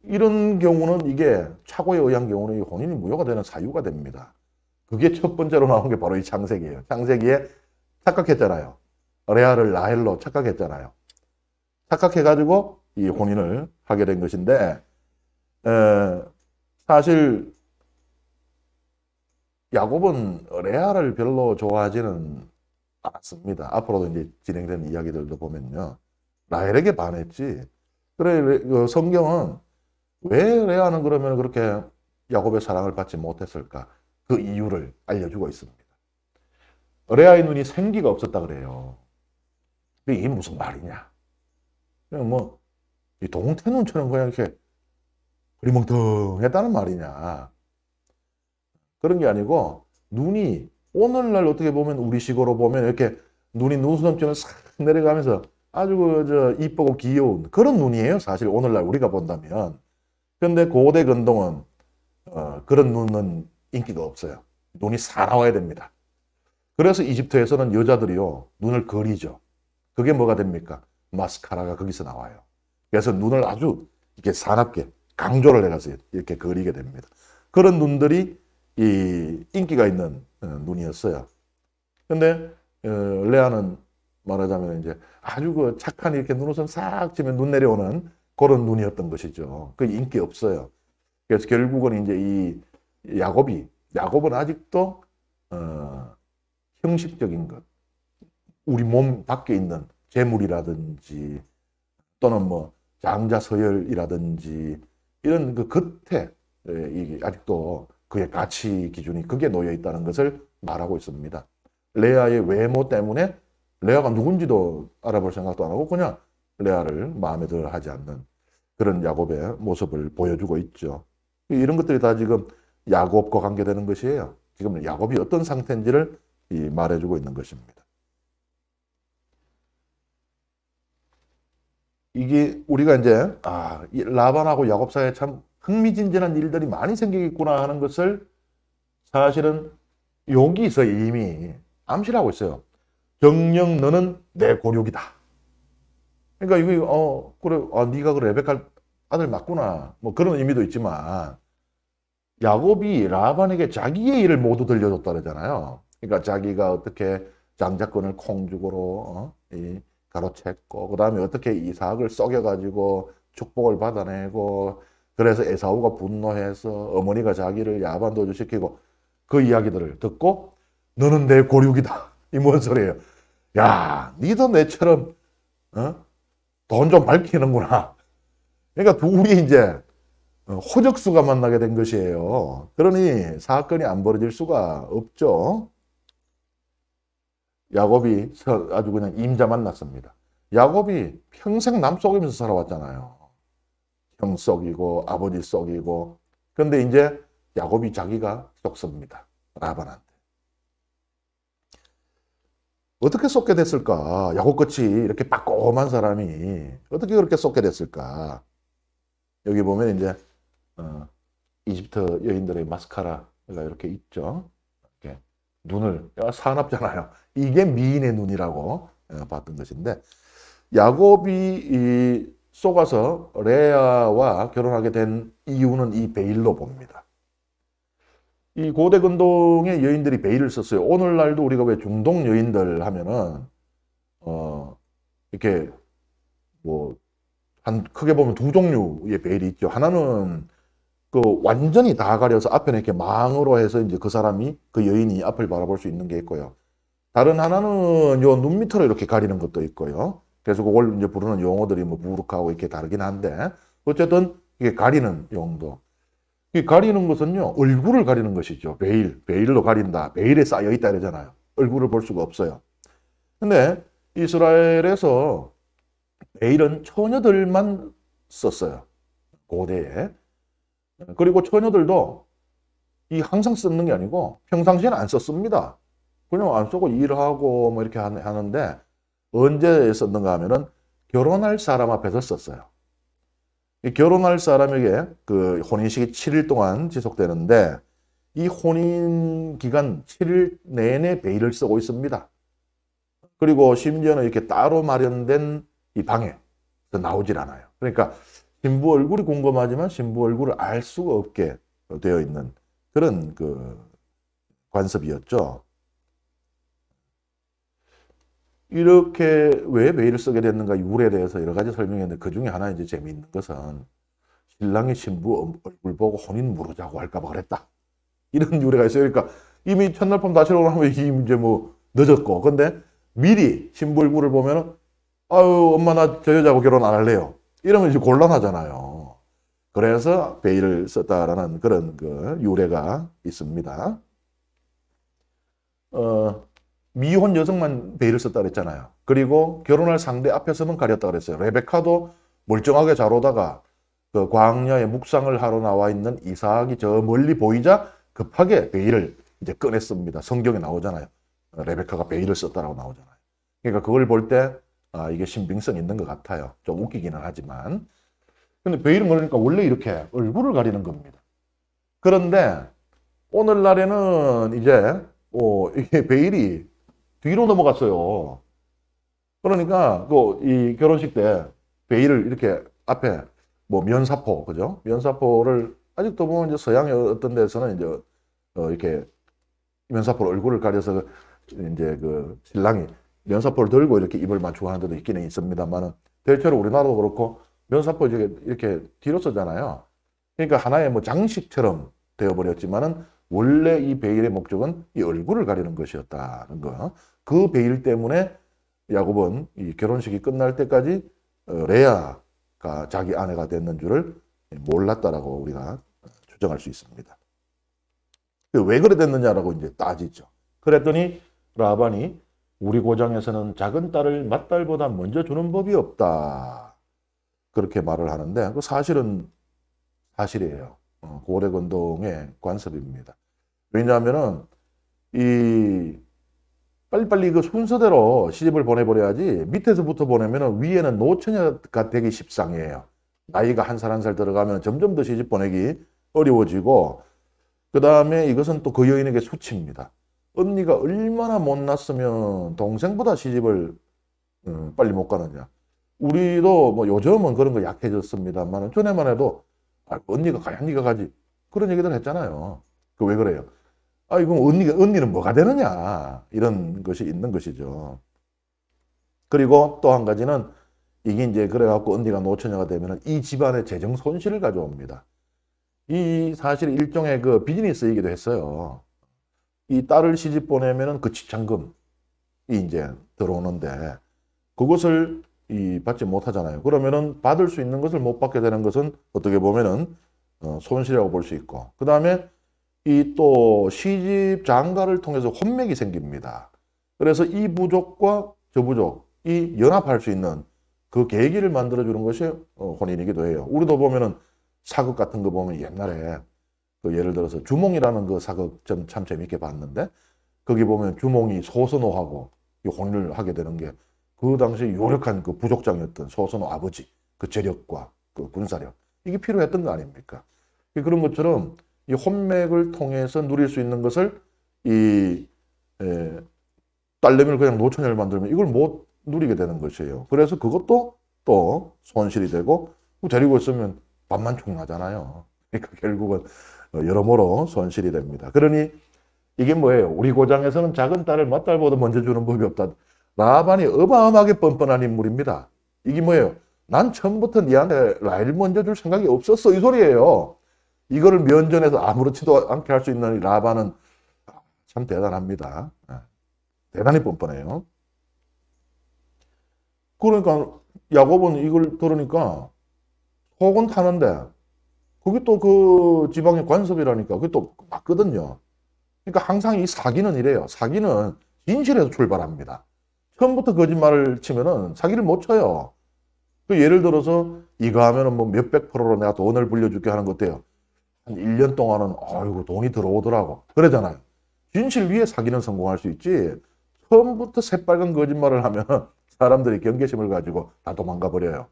이런 경우는 이게 착오에 의한 경우는 이 혼인이 무효가 되는 사유가 됩니다. 그게 첫 번째로 나온 게 바로 이 창세기예요. 창세기에 착각했잖아요. 레아를 라헬로 착각했잖아요. 착각해가지고 이 혼인을 하게 된 것인데 사실 야곱은 레아를 별로 좋아하지는 않았습니다. 앞으로도 이제 진행되는 이야기들도 보면요. 라헬에게 반했지. 그래 그 성경은 왜 레아는 그러면 그렇게 야곱의 사랑을 받지 못했을까? 그 이유를 알려주고 있습니다. 레아의 눈이 생기가 없었다 그래요. 이게 무슨 말이냐? 그냥 뭐 이 동태눈처럼 그냥 이렇게 흐리멍텅했다는 말이냐? 그런 게 아니고 눈이 오늘날 어떻게 보면 우리식으로 보면 이렇게 눈이 눈수염처럼 싹 내려가면서 아주 이쁘고 귀여운 그런 눈이에요. 사실 오늘날 우리가 본다면. 근데 고대 근동은 그런 눈은 인기가 없어요. 눈이 사나워야 됩니다. 그래서 이집트에서는 여자들이요 눈을 그리죠. 그게 뭐가 됩니까? 마스카라가 거기서 나와요. 그래서 눈을 아주 이렇게 사납게 강조를 해가서 이렇게 그리게 됩니다. 그런 눈들이 이 인기가 있는 눈이었어요. 근데 레아는 말하자면 이제 아주 그 착한 이렇게 눈웃음 싹 치면 눈 내려오는 그런 눈이었던 것이죠. 그 인기 없어요. 그래서 결국은 이제 이 야곱은 아직도 형식적인 것, 우리 몸 밖에 있는 재물이라든지 또는 뭐 장자 서열이라든지 이런 그 겉에 이게 아직도 그의 가치 기준이 그게 놓여 있다는 것을 말하고 있습니다. 레아의 외모 때문에 레아가 누군지도 알아볼 생각도 안 하고 그냥 레아를 마음에 들어 하지 않는 그런 야곱의 모습을 보여주고 있죠. 이런 것들이 다 지금 야곱과 관계되는 것이에요. 지금 야곱이 어떤 상태인지를 말해주고 있는 것입니다. 이게 우리가 이제 이 라반하고 야곱 사이에 참 흥미진진한 일들이 많이 생기겠구나 하는 것을 사실은 여기서 이미 암시를 하고 있어요. 정녕 너는 내 고륙이다. 그러니까 이게 그래 네가 그 레베카 아들 맞구나. 뭐 그런 의미도 있지만 야곱이 라반에게 자기의 일을 모두 들려줬다 그러잖아요. 그러니까 자기가 어떻게 장자권을 콩죽으로 가로챘고 그다음에 어떻게 이삭을 썩여가지고 축복을 받아내고 그래서 에사우가 분노해서 어머니가 자기를 야반 도주시키고 그 이야기들을 듣고 너는 내 고륙이다. 이 뭔 소리예요? 야, 니도 내처럼 돈 좀 밝히는구나. 그러니까 둘이 이제 호적수가 만나게 된 것이에요. 그러니 사건이 안 벌어질 수가 없죠. 야곱이 아주 그냥 임자 만났습니다. 야곱이 평생 남 속이면서 살아왔잖아요. 형 썩이고 아버지 썩이고. 그런데 이제 야곱이 자기가 썩습니다. 라반한테. 어떻게 썩게 됐을까? 야곱같이 이렇게 빠꼼한 사람이 어떻게 그렇게 썩게 됐을까? 여기 보면 이제 이집트 여인들의 마스카라가 이렇게 있죠. 이렇게 눈을 사납잖아요. 이게 미인의 눈이라고 봤던 것인데 야곱이 속아서 레아와 결혼하게 된 이유는 이 베일로 봅니다. 이 고대 근동의 여인들이 베일을 썼어요. 오늘날도 우리가 왜 중동 여인들 하면은 이렇게 뭐 한 크게 보면 두 종류의 베일이 있죠. 하나는 그 완전히 다 가려서 앞에는 이렇게 망으로 해서 이제 그 사람이 그 여인이 앞을 바라볼 수 있는 게 있고요. 다른 하나는 요 눈 밑으로 이렇게 가리는 것도 있고요. 그래서 그걸 이제 부르는 용어들이 뭐 부르카하고 이렇게 다르긴 한데 어쨌든 이게 가리는 용도. 이 가리는 것은요 얼굴을 가리는 것이죠. 베일로 가린다. 베일에 쌓여 있다 이러잖아요. 얼굴을 볼 수가 없어요. 근데 이스라엘에서 베일은 처녀들만 썼어요. 고대에. 그리고 처녀들도 이 항상 쓰는 게 아니고 평상시에는 안 썼습니다. 그냥 안 쓰고 일하고 뭐 이렇게 하는데 언제 썼는가 하면은 결혼할 사람 앞에서 썼어요. 이 결혼할 사람에게 그 혼인식이 7일 동안 지속되는데 이 혼인 기간 7일 내내 베일을 쓰고 있습니다. 그리고 심지어는 이렇게 따로 마련된 이 방에 나오질 않아요. 그러니까 신부 얼굴이 궁금하지만 신부 얼굴을 알 수가 없게 되어 있는 그런 그 관습이었죠. 이렇게 왜 베일을 쓰게 됐는가 유래에 대해서 여러 가지 설명했는데 그 중에 하나 이제 재미있는 것은 신랑이 신부 얼굴 보고 혼인 무르자고 할까 봐 그랬다. 이런 유래가 있어요. 그러니까 이미 첫날 밤 다시 오라면 이제 뭐 늦었고 근데 미리 신부 얼굴을 보면은 아유 엄마 나 저 여자하고 결혼 안 할래요. 이러면 이제 곤란하잖아요. 그래서 베일을 썼다라는 그런 그 유래가 있습니다. 미혼 여성만 베일을 썼다 그랬잖아요. 그리고 결혼할 상대 앞에서는 가렸다 그랬어요. 레베카도 멀쩡하게 잘 오다가 그 광야에 묵상을 하러 나와 있는 이삭이 저 멀리 보이자 급하게 베일을 이제 꺼냈습니다. 성경에 나오잖아요. 레베카가 베일을 썼다라고 나오잖아요. 그러니까 그걸 볼 때 이게 신빙성 있는 것 같아요. 좀 웃기기는 하지만. 근데 베일은 그러니까 원래 이렇게 얼굴을 가리는 겁니다. 그런데 오늘날에는 이제 이게 베일이 뒤로 넘어갔어요. 그러니까 이 결혼식 때 베일을 이렇게 앞에 뭐 면사포 그죠? 면사포를 아직도 보면 이제 서양의 어떤 데서는 이제 이렇게 면사포로 얼굴을 가려서 이제 그 신랑이 면사포를 들고 이렇게 입을 맞추고 하는 데도 있기는 있습니다만은 대체로 우리나라도 그렇고 면사포 이렇게 뒤로 쓰잖아요. 그러니까 하나의 뭐 장식처럼 되어버렸지만은 원래 이 베일의 목적은 이 얼굴을 가리는 것이었다는 거. 그 베일 때문에 야곱은 이 결혼식이 끝날 때까지 레아가 자기 아내가 됐는 줄을 몰랐다라고 우리가 추정할 수 있습니다. 왜 그래 됐느냐라고 이제 따지죠. 그랬더니 라반이 우리 고장에서는 작은 딸을 맏딸보다 먼저 주는 법이 없다. 그렇게 말을 하는데 그 사실은 사실이에요. 고래건동의 관습입니다. 왜냐하면은 이 빨리빨리 그 순서대로 시집을 보내버려야지 밑에서부터 보내면은 위에는 노처녀가 되기 십상이에요. 나이가 한 살 한 살 들어가면 점점 더 시집 보내기 어려워지고 그 다음에 이것은 또 그 여인에게 수치입니다. 언니가 얼마나 못났으면 동생보다 시집을 빨리 못 가느냐. 우리도 뭐 요즘은 그런 거 약해졌습니다만 전에만 해도 언니가 가야 네가 가지. 그런 얘기들 했잖아요. 그 왜 그래요? 이건 언니는 뭐가 되느냐. 이런 것이 있는 것이죠. 그리고 또 한 가지는 이게 이제 그래갖고 언니가 노처녀가 되면 이 집안의 재정 손실을 가져옵니다. 이 사실 일종의 그 비즈니스이기도 했어요. 이 딸을 시집 보내면은 그 지참금이 이제 들어오는데 그것을 받지 못하잖아요. 그러면은 받을 수 있는 것을 못 받게 되는 것은 어떻게 보면은 손실이라고 볼 수 있고 그 다음에 이 또 시집 장가를 통해서 혼맥이 생깁니다. 그래서 이 부족과 저 부족이 연합할 수 있는 그 계기를 만들어주는 것이 혼인이기도 해요. 우리도 보면은 사극 같은 거 보면 옛날에 그 예를 들어서 주몽이라는 그 사극 참 재밌게 봤는데 거기 보면 주몽이 소선호하고 혼인을 하게 되는 게 그 당시 유력한 그 부족장이었던 소선호 아버지 그 재력과 그 군사력 이게 필요했던 거 아닙니까? 그런 것처럼 이 혼맥을 통해서 누릴 수 있는 것을 딸내미를 그냥 노처녀를 만들면 이걸 못 누리게 되는 것이에요. 그래서 그것도 또 손실이 되고 데리고 있으면 밥만 충나잖아요. 그러니까 결국은 여러모로 손실이 됩니다. 그러니 이게 뭐예요? 우리 고장에서는 작은 딸을 맏딸보다 먼저 주는 법이 없다. 라반이 어마어마하게 뻔뻔한 인물입니다. 이게 뭐예요? 난 처음부터 니한테 라헬을 먼저 줄 생각이 없었어. 이 소리예요. 이거를 면전에서 아무렇지도 않게 할 수 있는 라반은 참 대단합니다. 대단히 뻔뻔해요. 그러니까 야곱은 이걸 들으니까 속은 타는데 그게 또 그 지방의 관습이라니까 그게 또 맞거든요. 그러니까 항상 이 사기는 이래요. 사기는 진실에서 출발합니다. 처음부터 거짓말을 치면은 사기를 못 쳐요. 그 예를 들어서 이거 하면은 뭐 몇백 프로로 내가 돈을 불려줄게 하는 거 어때요? 한 1년 동안은 아이고 돈이 들어오더라고. 그러잖아요. 진실 위에 사기는 성공할 수 있지. 처음부터 새빨간 거짓말을 하면 사람들이 경계심을 가지고 다 도망가 버려요.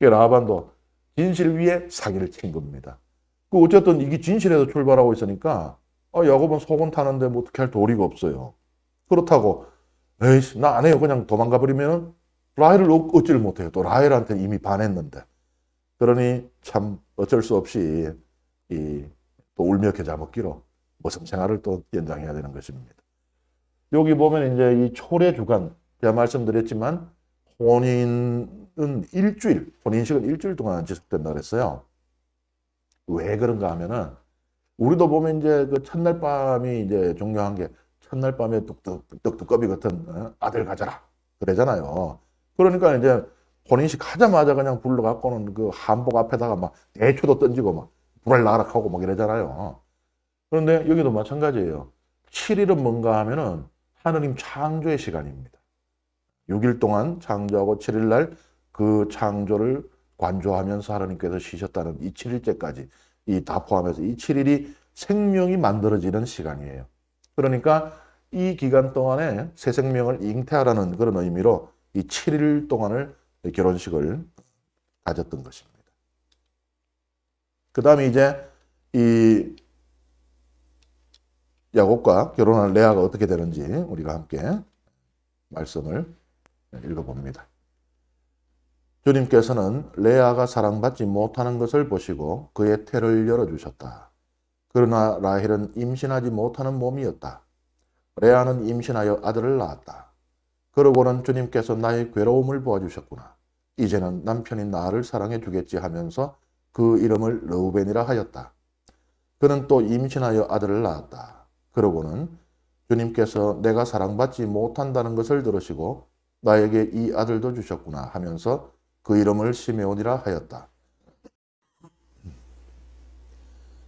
라반도 진실 위에 사기를 친 겁니다. 그 어쨌든 이게 진실에서 출발하고 있으니까 야곱은 속은 타는데 뭐 어떻게 할 도리가 없어요. 그렇다고 에이씨 나 안 해요. 그냥 도망가 버리면 라헬을 얻지를 못해요. 또 라헬한테 이미 반했는데. 그러니 참 어쩔 수 없이 또 울며 겨자 먹기로 모성 생활을 또 연장해야 되는 것입니다. 여기 보면 이제 이 초래 주간 제가 말씀드렸지만 혼인식은 일주일 동안 지속된다 그랬어요. 왜 그런가 하면은 우리도 보면 이제 그 첫날 밤이 이제 중요한 게 첫날 밤에 뚝뚝뚜꺼비 같은 아들 가져라 그러잖아요. 그러니까 이제 혼인식 하자마자 그냥 불러갖고는 그 한복 앞에다가 막 대추도 던지고 막 불알 나락하고 막 이러잖아요. 그런데 여기도 마찬가지예요. 7일은 뭔가 하면은 하느님 창조의 시간입니다. 6일 동안 창조하고 7일 날 그 창조를 관조하면서 하느님께서 쉬셨다는 이 7일째까지 다 포함해서 이 7일이 생명이 만들어지는 시간이에요. 그러니까 이 기간 동안에 새 생명을 잉태하라는 그런 의미로 이 7일 동안을 결혼식을 가졌던 것입니다. 그 다음에 이제 이 야곱과 결혼한 레아가 어떻게 되는지 우리가 함께 말씀을 읽어봅니다. 주님께서는 레아가 사랑받지 못하는 것을 보시고 그의 태를 열어주셨다. 그러나 라헬은 임신하지 못하는 몸이었다. 레아는 임신하여 아들을 낳았다. 그러고는 주님께서 나의 괴로움을 보아주셨구나. 이제는 남편이 나를 사랑해 주겠지 하면서 그 이름을 르우벤이라 하였다. 그는 또 임신하여 아들을 낳았다. 그러고는 주님께서 내가 사랑받지 못한다는 것을 들으시고 나에게 이 아들도 주셨구나 하면서 그 이름을 시메온이라 하였다.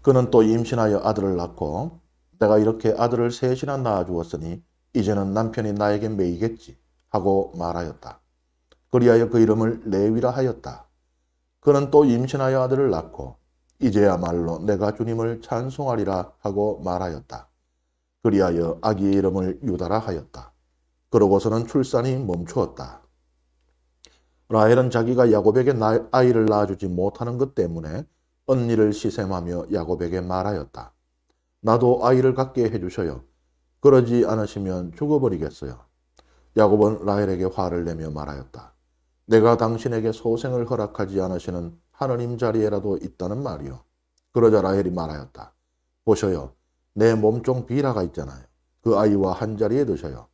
그는 또 임신하여 아들을 낳고 내가 이렇게 아들을 셋이나 낳아주었으니 이제는 남편이 나에게 매이겠지 하고 말하였다. 그리하여 그 이름을 레위라 하였다. 그는 또 임신하여 아들을 낳고 이제야말로 내가 주님을 찬송하리라 하고 말하였다. 그리하여 아기의 이름을 유다라 하였다. 그러고서는 출산이 멈추었다. 라헬은 자기가 야곱에게 아이를 낳아주지 못하는 것 때문에 언니를 시샘하며 야곱에게 말하였다. 나도 아이를 갖게 해주셔요. 그러지 않으시면 죽어버리겠어요. 야곱은 라헬에게 화를 내며 말하였다. 내가 당신에게 소생을 허락하지 않으시는 하느님 자리에라도 있다는 말이요. 그러자 라헬이 말하였다. 보셔요. 내 몸종 비라가 있잖아요. 그 아이와 한 자리에 드셔요.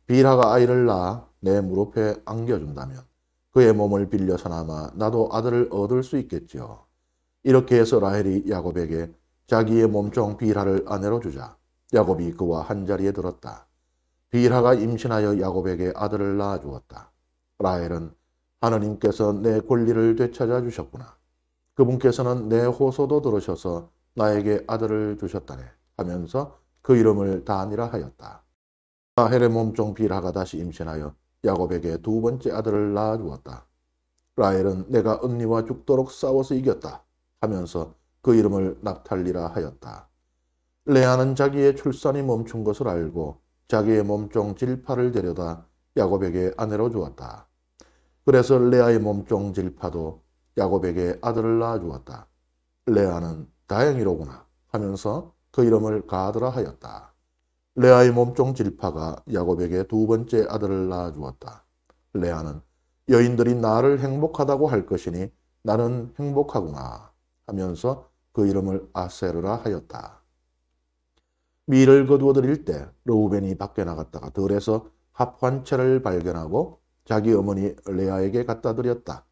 비라가 아이를 낳아 내 무릎에 안겨준다면 그의 몸을 빌려서나마 나도 아들을 얻을 수 있겠지요. 이렇게 해서 라헬이 야곱에게 자기의 몸종 비라를 아내로 주자 야곱이 그와 한 자리에 들었다. 비라가 임신하여 야곱에게 아들을 낳아주었다. 라헬은 하느님께서 내 권리를 되찾아 주셨구나. 그분께서는 내 호소도 들으셔서 나에게 아들을 주셨다네 하면서 그 이름을 단이라 하였다. 라헬의 몸종 빌하가 다시 임신하여 야곱에게 두 번째 아들을 낳아주었다. 라헬은 내가 언니와 죽도록 싸워서 이겼다 하면서 그 이름을 납탈리라 하였다. 레아는 자기의 출산이 멈춘 것을 알고 자기의 몸종 질파를 데려다 야곱에게 아내로 주었다. 그래서 레아의 몸종 질파도 야곱에게 아들을 낳아주었다. 레아는 다행이로구나 하면서 그 이름을 가드라 하였다. 레아의 몸종 질파가 야곱에게 두 번째 아들을 낳아주었다. 레아는 여인들이 나를 행복하다고 할 것이니 나는 행복하구나 하면서 그 이름을 아세르라 하였다. 밀을 거두어 드릴 때 르우벤이 밖에 나갔다가 들에서 합 한 채를 발견하고 자기 어머니 레아에게 갖다 드렸다.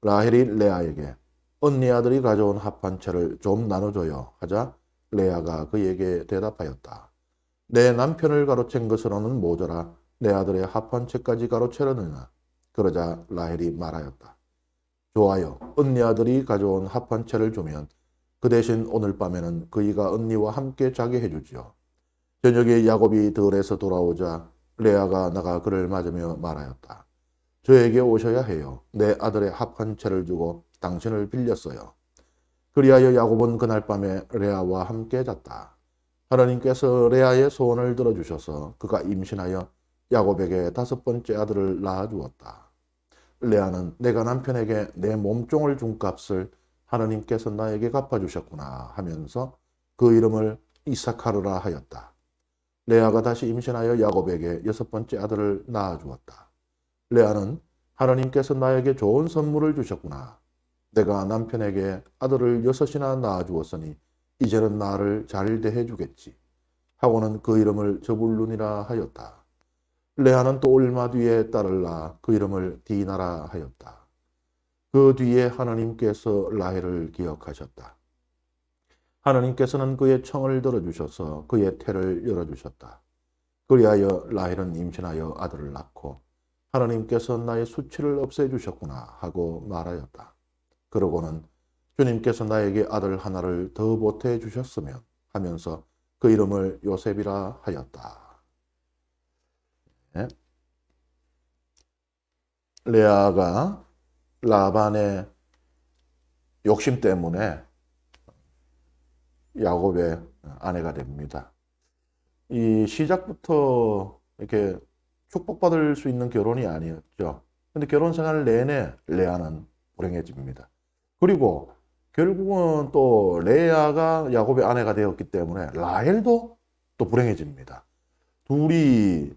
라헬이 레아에게 언니 아들이 가져온 합 한 채를 좀 나눠줘요 하자 레아가 그에게 대답하였다. 내 남편을 가로챈 것으로는 모자라 내 아들의 합 한 채까지 가로채려느냐. 그러자 라헬이 말하였다. 좋아요. 언니 아들이 가져온 합 한 채를 주면 그 대신 오늘 밤에는 그이가 언니와 함께 자게 해주지요. 저녁에 야곱이 들에서 돌아오자 레아가 나가 그를 맞으며 말하였다. 저에게 오셔야 해요. 내 아들의 합 한 채를 주고 당신을 빌렸어요. 그리하여 야곱은 그날 밤에 레아와 함께 잤다. 하나님께서 레아의 소원을 들어주셔서 그가 임신하여 야곱에게 다섯 번째 아들을 낳아주었다. 레아는 내가 남편에게 내 몸종을 준 값을 하나님께서 나에게 갚아주셨구나 하면서 그 이름을 이사카르라 하였다. 레아가 다시 임신하여 야곱에게 여섯 번째 아들을 낳아주었다. 레아는 하나님께서 나에게 좋은 선물을 주셨구나. 내가 남편에게 아들을 여섯이나 낳아주었으니 이제는 나를 잘 대해주겠지. 하고는 그 이름을 저불룬이라 하였다. 레아는 또 얼마 뒤에 딸을 낳아 그 이름을 디나라 하였다. 그 뒤에 하나님께서 라헬을 기억하셨다. 하나님께서는 그의 청을 들어주셔서 그의 태를 열어주셨다. 그리하여 라헬은 임신하여 아들을 낳고 하나님께서 나의 수치를 없애주셨구나 하고 말하였다. 그러고는 주님께서 나에게 아들 하나를 더 보태 주셨으면 하면서 그 이름을 요셉이라 하였다. 네. 레아가 라반의 욕심 때문에 야곱의 아내가 됩니다. 이 시작부터 이렇게 축복받을 수 있는 결혼이 아니었죠. 근데 결혼 생활 내내 레아는 불행해집니다. 그리고 결국은 또 레아가 야곱의 아내가 되었기 때문에 라헬도 또 불행해집니다. 둘이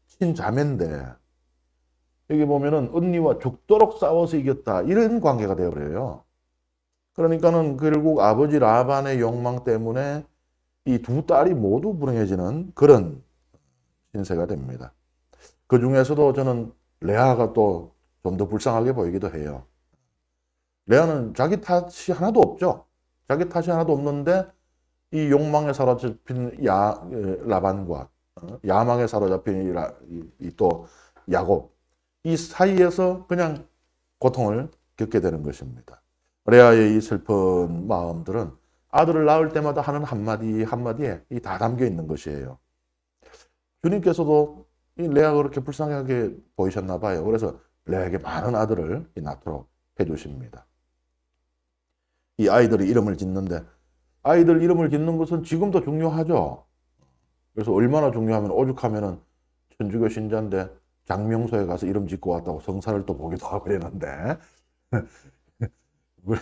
친자매인데 여기 보면은 언니와 죽도록 싸워서 이겼다 이런 관계가 되어버려요. 그러니까는 결국 아버지 라반의 욕망 때문에 이 두 딸이 모두 불행해지는 그런 신세가 됩니다. 그 중에서도 저는 레아가 또 좀 더 불쌍하게 보이기도 해요. 레아는 자기 탓이 하나도 없죠. 자기 탓이 하나도 없는데 이 욕망에 사로잡힌 라반과 야망에 사로잡힌 또 야곱, 이 사이에서 그냥 고통을 겪게 되는 것입니다. 레아의 이 슬픈 마음들은 아들을 낳을 때마다 하는 한마디 한마디에 다 담겨 있는 것이에요. 주님께서도 이 레아가 그렇게 불쌍하게 보이셨나 봐요. 그래서 레아에게 많은 아들을 낳도록 해주십니다. 이 아이들이 이름을 짓는데, 아이들 이름을 짓는 것은 지금도 중요하죠. 그래서 얼마나 중요하면, 오죽하면은 천주교 신자인데 장명소에 가서 이름 짓고 왔다고 성사를 또 보기도 하고 그랬는데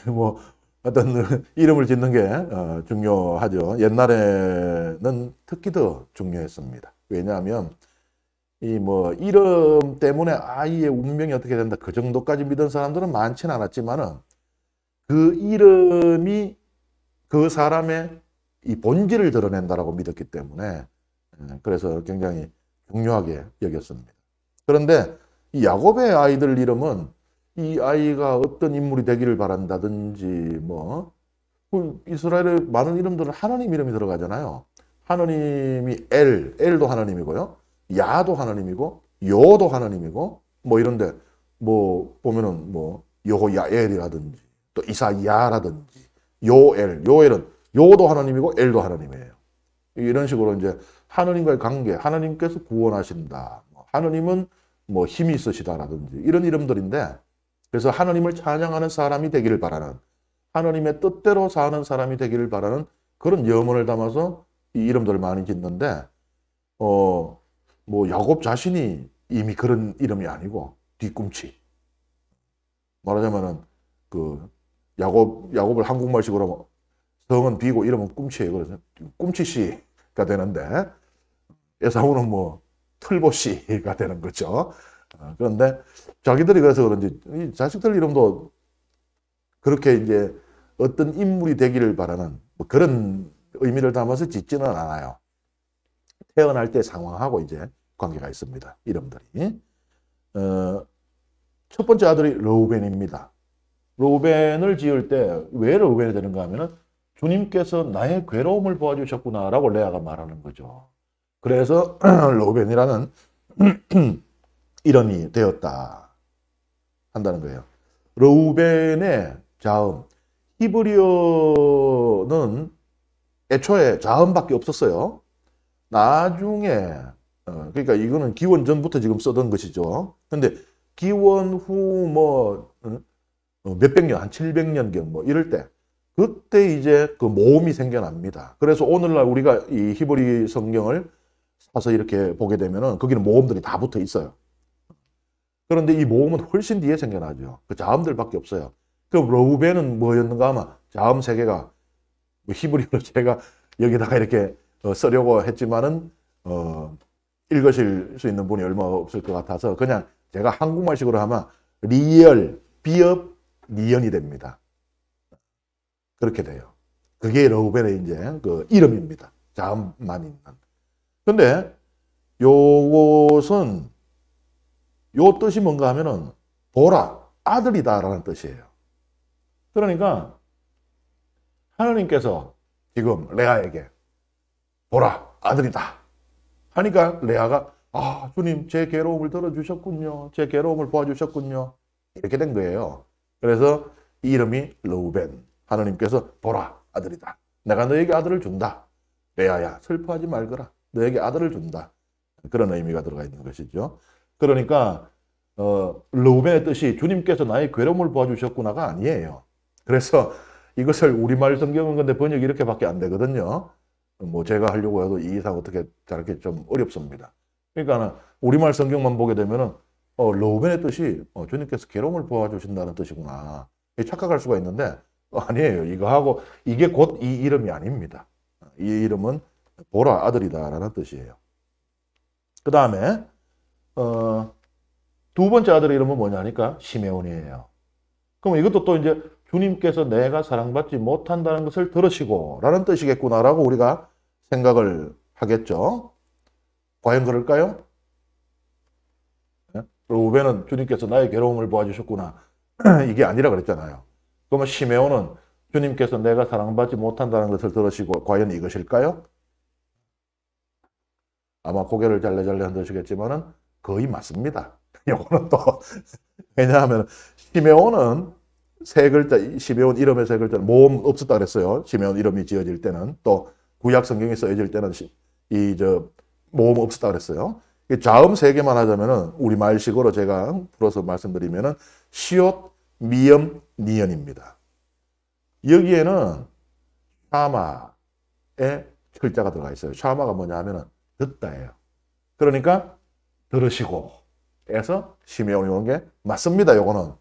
뭐 어떤 이름을 짓는 게 중요하죠. 옛날에는 특히 더 중요했습니다. 왜냐하면 이 뭐 이름 때문에 아이의 운명이 어떻게 된다, 그 정도까지 믿은 사람들은 많지는 않았지만은 그 이름이 그 사람의 이 본질을 드러낸다라고 믿었기 때문에 그래서 굉장히 중요하게 여겼습니다. 그런데 이 야곱의 아이들 이름은 이 아이가 어떤 인물이 되기를 바란다든지 뭐 이스라엘의 많은 이름들은 하나님 이름이 들어가잖아요. 하나님이 엘도 하나님이고요. 야도 하나님이고 요도 하나님이고 뭐 이런데 뭐 보면은 뭐 여호야엘이라든지 또 이사야라든지 요엘은 요도 하나님이고 엘도 하나님이에요. 이런 식으로 이제 하나님과의 관계, 하나님께서 구원하신다, 하나님은 뭐 힘이 있으시다라든지 이런 이름들인데, 그래서 하나님을 찬양하는 사람이 되기를 바라는, 하나님의 뜻대로 사는 사람이 되기를 바라는 그런 염원을 담아서 이 이름들을 많이 짓는데, 뭐 야곱 자신이 이미 그런 이름이 아니고 뒤꿈치. 말하자면은 그 야곱을 한국말식으로 성은 비고 이름은 꿈치예요. 그래서 꿈치씨가 되는데 에사우는 뭐 틀보씨가 되는 거죠. 그런데 자기들이 그래서 그런지 이 자식들 이름도 그렇게 이제 어떤 인물이 되기를 바라는 뭐 그런 의미를 담아서 짓지는 않아요. 태어날 때 상황하고 이제 관계가 있습니다. 이름들이. 첫 번째 아들이 르우벤입니다. 르우벤을 지을 때 왜 르우벤이 되는가 하면은 주님께서 나의 괴로움을 보아주셨구나라고 레아가 말하는 거죠. 그래서 르우벤이라는 이름이 되었다 한다는 거예요. 르우벤의 자음, 히브리어는 애초에 자음밖에 없었어요. 나중에 그러니까 이거는 기원 전부터 지금 쓰던 것이죠. 근데 기원 후 뭐 몇백 년, 한 700년경 뭐 이럴 때 그때 이제 그 모음이 생겨납니다. 그래서 오늘날 우리가 이 히브리 성경을 사서 이렇게 보게 되면은 거기는 모음들이 다 붙어 있어요. 그런데 이 모음은 훨씬 뒤에 생겨나죠. 그 자음들밖에 없어요. 그 르우벤은 뭐였는가 하면 자음 세 개가 뭐 히브리어로 제가 여기다가 이렇게 쓰려고 했지만은 읽으실 수 있는 분이 얼마 없을 것 같아서 그냥 제가 한국말식으로 하면 리얼, 비읍, 니언이 됩니다. 그렇게 돼요. 그게 르우벤의 이제 그 이름입니다. 자음만 있는. 근데 요것은 요 뜻이 뭔가 하면은 보라, 아들이다라는 뜻이에요. 그러니까 하나님께서 지금 레아에게 보라, 아들이다 하니까 레아가 아, 주님 제 괴로움을 들어주셨군요. 제 괴로움을 보아주셨군요. 이렇게 된 거예요. 그래서 이 이름이 르우벤. 하나님께서 보라, 아들이다. 내가 너에게 아들을 준다. 레아야, 슬퍼하지 말거라. 너에게 아들을 준다. 그런 의미가 들어가 있는 것이죠. 그러니까 르우벤의 뜻이 주님께서 나의 괴로움을 보아주셨구나가 아니에요. 그래서 이것을 우리말 성경은 근데 번역이 이렇게밖에 안 되거든요. 뭐 제가 하려고 해도 이 이상 어떻게 저렇게 좀 어렵습니다. 그러니까 우리말 성경만 보게 되면은 르우벤의 뜻이 주님께서 괴로움을 보아주신다는 뜻이구나. 착각할 수가 있는데 아니에요. 이거하고 이게 곧 이 이름이 아닙니다. 이 이름은 보라, 아들이다라는 뜻이에요. 그 다음에 두 번째 아들의 이름은 뭐냐니까 시메온이에요. 그럼 이것도 또 이제 주님께서 내가 사랑받지 못한다는 것을 들으시고 라는 뜻이겠구나라고 우리가 생각을 하겠죠. 과연 그럴까요? 르우벤은 주님께서 나의 괴로움을 보아주셨구나. 이게 아니라 그랬잖아요. 그러면 시메온은 주님께서 내가 사랑받지 못한다는 것을 들으시고 과연 이것일까요? 아마 고개를 잘래잘래 흔드시겠지만은 거의 맞습니다. 요거는 또 왜냐하면 시메온은 세 글자, 시메온 이름의 세 글자는 모음 없었다 그랬어요. 시메온 이름이 지어질 때는 또 구약 성경이 써질 때는 모음 없었다 그랬어요. 자음 세 개만 하자면은 우리말식으로 제가 풀어서 말씀드리면은 시옷, 미음, 니은입니다. 여기에는 샤마의 철자가 들어가 있어요. 샤마가 뭐냐 하면은 듣다예요. 그러니까 들으시고 해서 시메온이 오는 게 맞습니다. 요거는.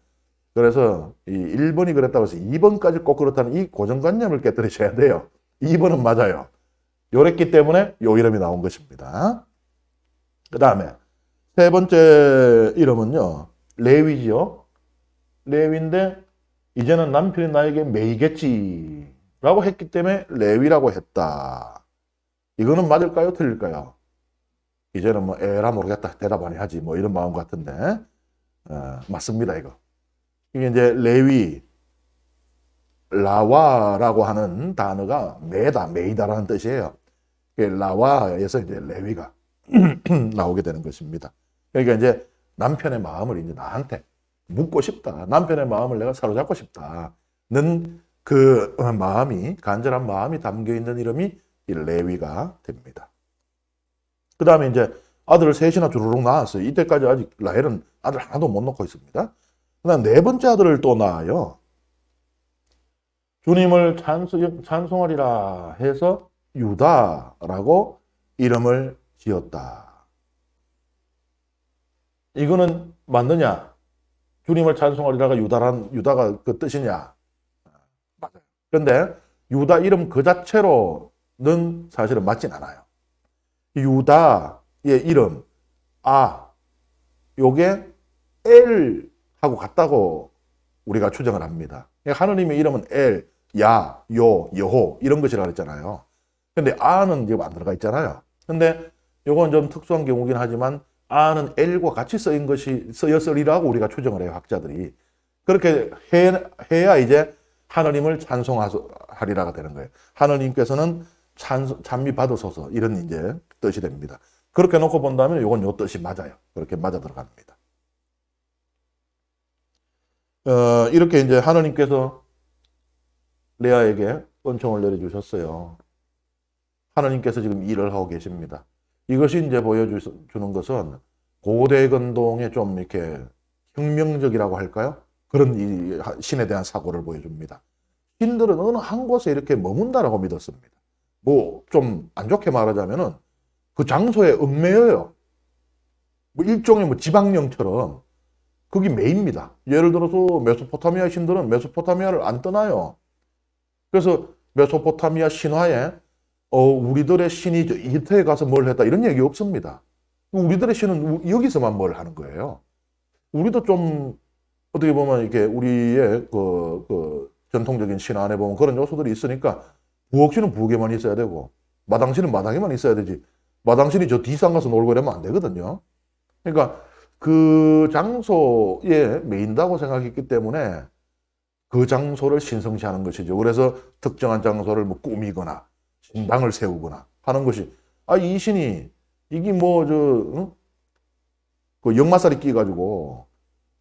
그래서 이 1번이 그랬다고 해서 2번까지 꼭 그렇다는 이 고정관념을 깨뜨리셔야 돼요. 2번은 맞아요. 요랬기 때문에 요 이름이 나온 것입니다. 그 다음에 세 번째 이름은요. 레위지요. 레위인데 이제는 남편이 나에게 매이겠지 라고 했기 때문에 레위라고 했다. 이거는 맞을까요? 틀릴까요? 이제는 뭐 에라 모르겠다. 대답 안 해야지. 뭐 이런 마음 같은데 맞습니다. 이거. 이게 이제 레위, 라와라고 하는 단어가 메이다라는 뜻이에요. 라와에서 이제 레위가 나오게 되는 것입니다. 그러니까 이제 남편의 마음을 이제 나한테 묻고 싶다. 남편의 마음을 내가 사로잡고 싶다는 그 마음이, 간절한 마음이 담겨 있는 이름이 이 레위가 됩니다. 그 다음에 이제 아들을 셋이나 주르륵 낳았어요. 이때까지 아직 라헬은 아들 하나도 못 낳고 있습니다. 그 다음 네 번째 아들을 또 낳아요. 주님을 찬송하리라 해서 유다라고 이름을 지었다. 이거는 맞느냐? 주님을 찬송하리라가 유다가 그 뜻이냐? 맞아요. 그런데 유다 이름 그 자체로는 사실은 맞진 않아요. 유다의 이름, 요게 엘하고 같다고 우리가 추정을 합니다. 하느님의 이름은 엘, 야, 요, 여호 이런 것이라고 그랬잖아요. 근데 아는 지금 안 들어가 있잖아요. 근데 요건 좀 특수한 경우긴 하지만 아는 엘과 같이 쓰였으리라고 우리가 추정을 해요. 학자들이. 그렇게 해야 이제 하느님을 찬송하리라가 되는 거예요. 하느님께서는 찬미 받으소서 이런 이제 뜻이 됩니다. 그렇게 놓고 본다면 요건 요 뜻이 맞아요. 그렇게 맞아 들어갑니다. 이렇게 이제 하느님께서 레아에게 은총을 내려주셨어요. 하느님께서 지금 일을 하고 계십니다. 이것이 이제 보여주는 것은 고대 근동의 좀 이렇게 혁명적이라고 할까요? 그런 이 신에 대한 사고를 보여줍니다. 신들은 어느 한 곳에 이렇게 머문다라고 믿었습니다. 뭐 좀 안 좋게 말하자면은 그 장소에 얽매여요. 뭐 일종의 뭐 지방령처럼 그게 매입니다. 예를 들어서 메소포타미아 신들은 메소포타미아를 안 떠나요. 그래서 메소포타미아 신화에 우리들의 신이 저 이집트에 가서 뭘 했다 이런 얘기 없습니다. 우리들의 신은 여기서만 뭘 하는 거예요. 우리도 좀 어떻게 보면 이렇게 우리의 그 전통적인 신화 안에 보면 그런 요소들이 있으니까 부엌신은 부엌에만 있어야 되고 마당신은 마당에만 있어야 되지 마당신이 저 뒷산 가서 놀고 이러면 안 되거든요. 그러니까 그 장소에 매인다고 생각했기 때문에 그 장소를 신성시하는 것이죠. 그래서 특정한 장소를 뭐 꾸미거나 신당을 세우거나 하는 것이 이 신이 이게 그 역마살이 끼가지고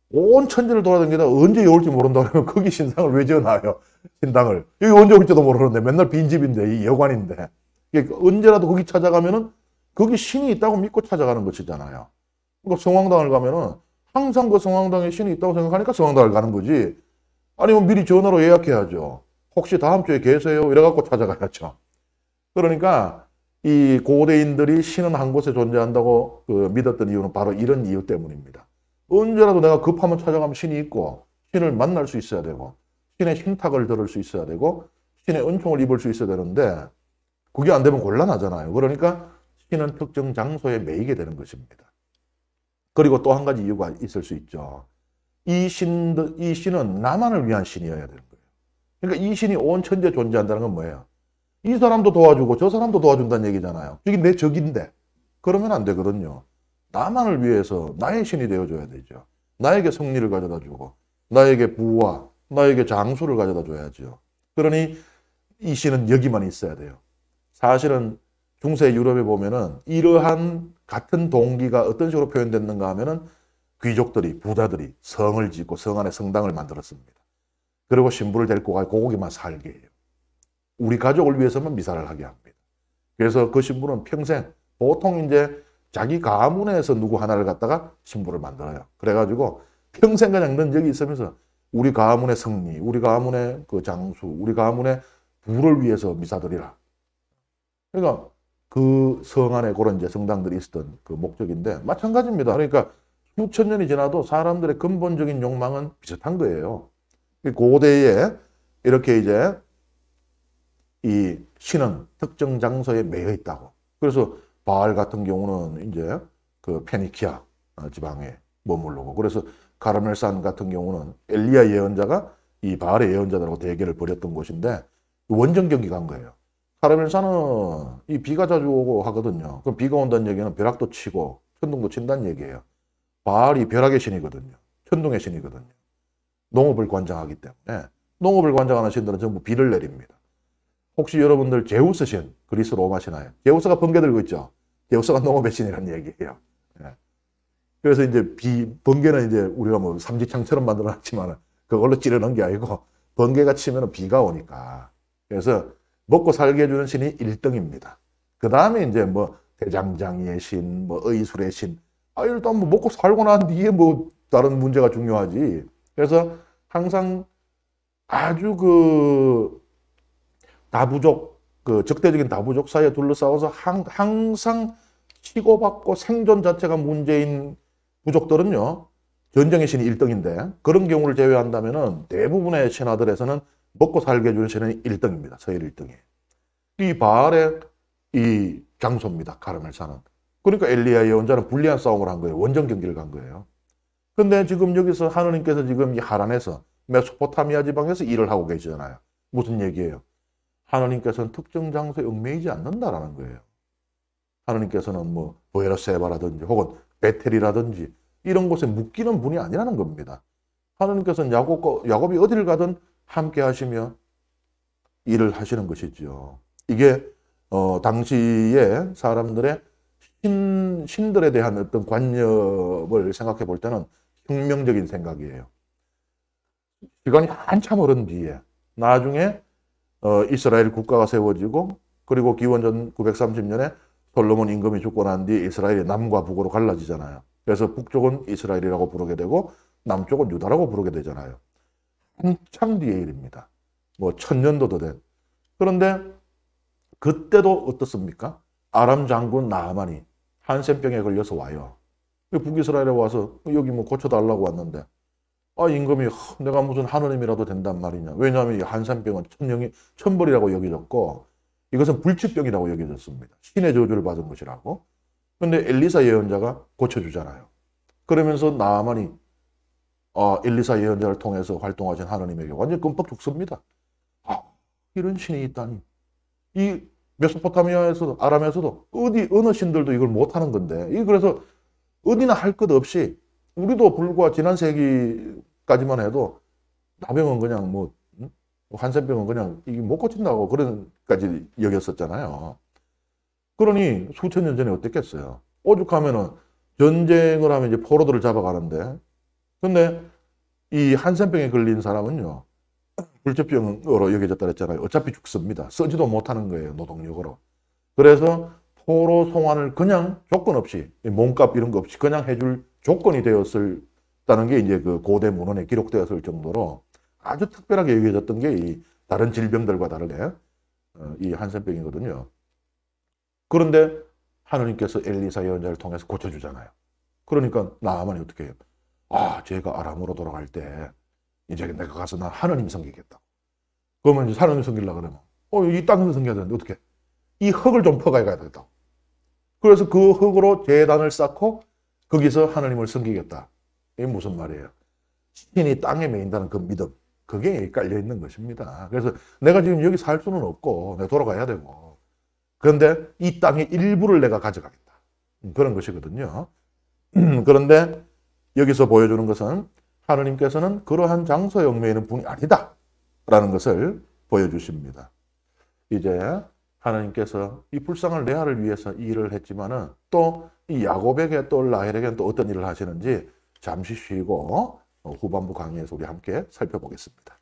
온 천지를 돌아다니다 언제 올지 모른다 그러면 거기 신상을 왜 지어놔요? 신당을 여기 언제 올지도 모르는데 맨날 빈집인데 이 여관인데 언제라도 거기 찾아가면은 거기 신이 있다고 믿고 찾아가는 것이잖아요. 그러니까 성황당을 가면은 항상 그 성황당에 신이 있다고 생각하니까 성황당을 가는 거지. 아니면 미리 전화로 예약해야죠. 혹시 다음 주에 계세요? 이래갖고 찾아가야죠. 그러니까 이 고대인들이 신은 한 곳에 존재한다고 믿었던 이유는 바로 이런 이유 때문입니다. 언제라도 내가 급하면 찾아가면 신이 있고 신을 만날 수 있어야 되고 신의 신탁을 들을 수 있어야 되고 신의 은총을 입을 수 있어야 되는데 그게 안 되면 곤란하잖아요. 그러니까 신은 특정 장소에 매이게 되는 것입니다. 그리고 또 한 가지 이유가 있을 수 있죠. 이 신은 나만을 위한 신이어야 되는 거예요. 그러니까 이 신이 온 천지에 존재한다는 건 뭐예요? 이 사람도 도와주고 저 사람도 도와준다는 얘기잖아요. 이게 내 적인데 그러면 안 되거든요. 나만을 위해서 나의 신이 되어줘야 되죠. 나에게 승리를 가져다 주고 나에게 부와 나에게 장수를 가져다 줘야죠. 그러니 이 신은 여기만 있어야 돼요. 사실은 중세 유럽에 보면은 이러한 같은 동기가 어떤 식으로 표현됐는가 하면은 귀족들이, 부자들이 성을 짓고 성 안에 성당을 만들었습니다. 그리고 신부를 데리고 가고 거기만 살게 해요. 우리 가족을 위해서만 미사를 하게 합니다. 그래서 그 신부는 평생 보통 이제 자기 가문에서 누구 하나를 갖다가 신부를 만들어요. 그래가지고 평생 그냥 넌 여기 있으면서 우리 가문의 승리, 우리 가문의 그 장수, 우리 가문의 부를 위해서 미사드리라. 그러니까 그 성 안에 그런 이제 성당들이 있었던 그 목적인데 마찬가지입니다. 그러니까 수천 년이 지나도 사람들의 근본적인 욕망은 비슷한 거예요. 고대에 이렇게 이제 이 신은 특정 장소에 매여 있다고. 그래서 바알 같은 경우는 이제 그 페니키아 지방에 머무르고, 그래서 가르멜산 같은 경우는 엘리야 예언자가 이 바알의 예언자들하고 대결을 벌였던 곳인데 원정 경기가 한 거예요. 가르멜산은 이 비가 자주 오고 하거든요. 그럼 비가 온다는 얘기는 벼락도 치고 천둥도 친다는 얘기예요. 바알이 벼락의 신이거든요. 천둥의 신이거든요. 농업을 관장하기 때문에 농업을 관장하는 신들은 전부 비를 내립니다. 혹시 여러분들 제우스 신, 그리스 로마 신화에 제우스가 번개 들고 있죠. 제우스가 농업의 신이라는 얘기예요. 예. 그래서 이제 번개는 이제 우리가 뭐 삼지창처럼 만들어놨지만 그걸로 찌르는 게 아니고 번개가 치면 비가 오니까. 그래서 먹고 살게 해주는 신이 1등입니다. 그 다음에 이제 뭐 대장장이의 신, 뭐 의술의 신. 일단 뭐 먹고 살고 난 뒤에 뭐 다른 문제가 중요하지. 그래서 항상 아주 그 다부족, 그 적대적인 다부족 사이에 둘러싸여서 항상 치고받고 생존 자체가 문제인 부족들은요, 전쟁의 신이 1등인데, 그런 경우를 제외한다면은 대부분의 신화들에서는 먹고 살게 해주는 신은 1등입니다. 서열 1등이. 이 바알의 이 장소입니다. 가르멜산은. 그러니까 엘리야 예언자는 불리한 싸움을 한 거예요. 원정 경기를 간 거예요. 근데 지금 여기서 하느님께서 지금 이 하란에서 메소포타미아 지방에서 일을 하고 계시잖아요. 무슨 얘기예요? 하느님께서는 특정 장소에 얽매이지 않는다라는 거예요. 하느님께서는 뭐 보에르세바라든지 혹은 베텔이라든지 이런 곳에 묶이는 분이 아니라는 겁니다. 하느님께서는 야곱이 어디를 가든 함께 하시며 일을 하시는 것이죠. 이게 당시에 사람들의 신들에 대한 어떤 관념을 생각해 볼 때는 혁명적인 생각이에요. 시간이 한참 흐른 뒤에 나중에 이스라엘 국가가 세워지고, 그리고 기원전 930년에 솔로몬 임금이 죽고 난 뒤에 이스라엘이 남과 북으로 갈라지잖아요. 그래서 북쪽은 이스라엘이라고 부르게 되고 남쪽은 유다라고 부르게 되잖아요. 한참 뒤의 일입니다. 뭐 1000년도 더 된. 그런데 그때도 어떻습니까? 아람 장군 나아만이 한센병에 걸려서 와요. 북이스라엘에 와서 여기 뭐 고쳐달라고 왔는데, 임금이 내가 무슨 하느님이라도 된단 말이냐. 왜냐하면 이 한센병은 천벌이라고 여겨졌고 이것은 불치병이라고 여겨졌습니다. 신의 저주를 받은 것이라고. 근데 엘리사 예언자가 고쳐주잖아요. 그러면서 나아만이 엘리사 예언자를 통해서 활동하신 하느님에게 완전히 끔뻑 죽습니다. 이런 신이 있다니. 이 메소포타미아에서도 아람에서도 어느 신들도 이걸 못하는 건데, 그래서 어디나 할 것 없이 우리도 불과 지난 세기까지만 해도 나병은 그냥 뭐 한센병은 그냥 이게 못 고친다고 그런까지 여겼었잖아요. 그러니 수천 년 전에 어땠겠어요? 오죽하면은 전쟁을 하면 이제 포로들을 잡아가는데, 근데 이 한센병에 걸린 사람은요, 불치병으로 여겨졌다 그랬잖아요. 어차피 죽습니다. 쓰지도 못하는 거예요, 노동력으로. 그래서 포로 송환을 그냥 조건 없이, 몸값 이런 거 없이 그냥 해줄 조건이 되었다는 게 이제 그 고대 문헌에 기록되었을 정도로 아주 특별하게 여겨졌던 게 이 다른 질병들과 다르게 이 한센병이거든요. 그런데 하느님께서 엘리사 예언자를 통해서 고쳐주잖아요. 그러니까 나아만이 어떻게 해요? 제가 아람으로 돌아갈 때 이제 내가 가서 나 하느님 섬기겠다. 그러면 이제 하느님 섬기려고 그러면 이 땅에서 섬겨야 되는데 어떻게? 이 흙을 좀 퍼가야 되겠다. 그래서 그 흙으로 제단을 쌓고 거기서 하느님을 섬기겠다. 이게 무슨 말이에요? 신이 땅에 매인다는 그 믿음, 그게 깔려 있는 것입니다. 그래서 내가 지금 여기 살 수는 없고 내가 돌아가야 되고, 그런데 이 땅의 일부를 내가 가져가겠다. 그런 것이거든요. 그런데 여기서 보여주는 것은 하느님께서는 그러한 장소 영매에 있는 분이 아니다 라는 것을 보여주십니다. 이제 하나님께서 이 불쌍한 레아를 위해서 이 일을 했지만은 또 이 야곱에게 또 라헬에게는 또 어떤 일을 하시는지 잠시 쉬고 후반부 강의에서 우리 함께 살펴보겠습니다.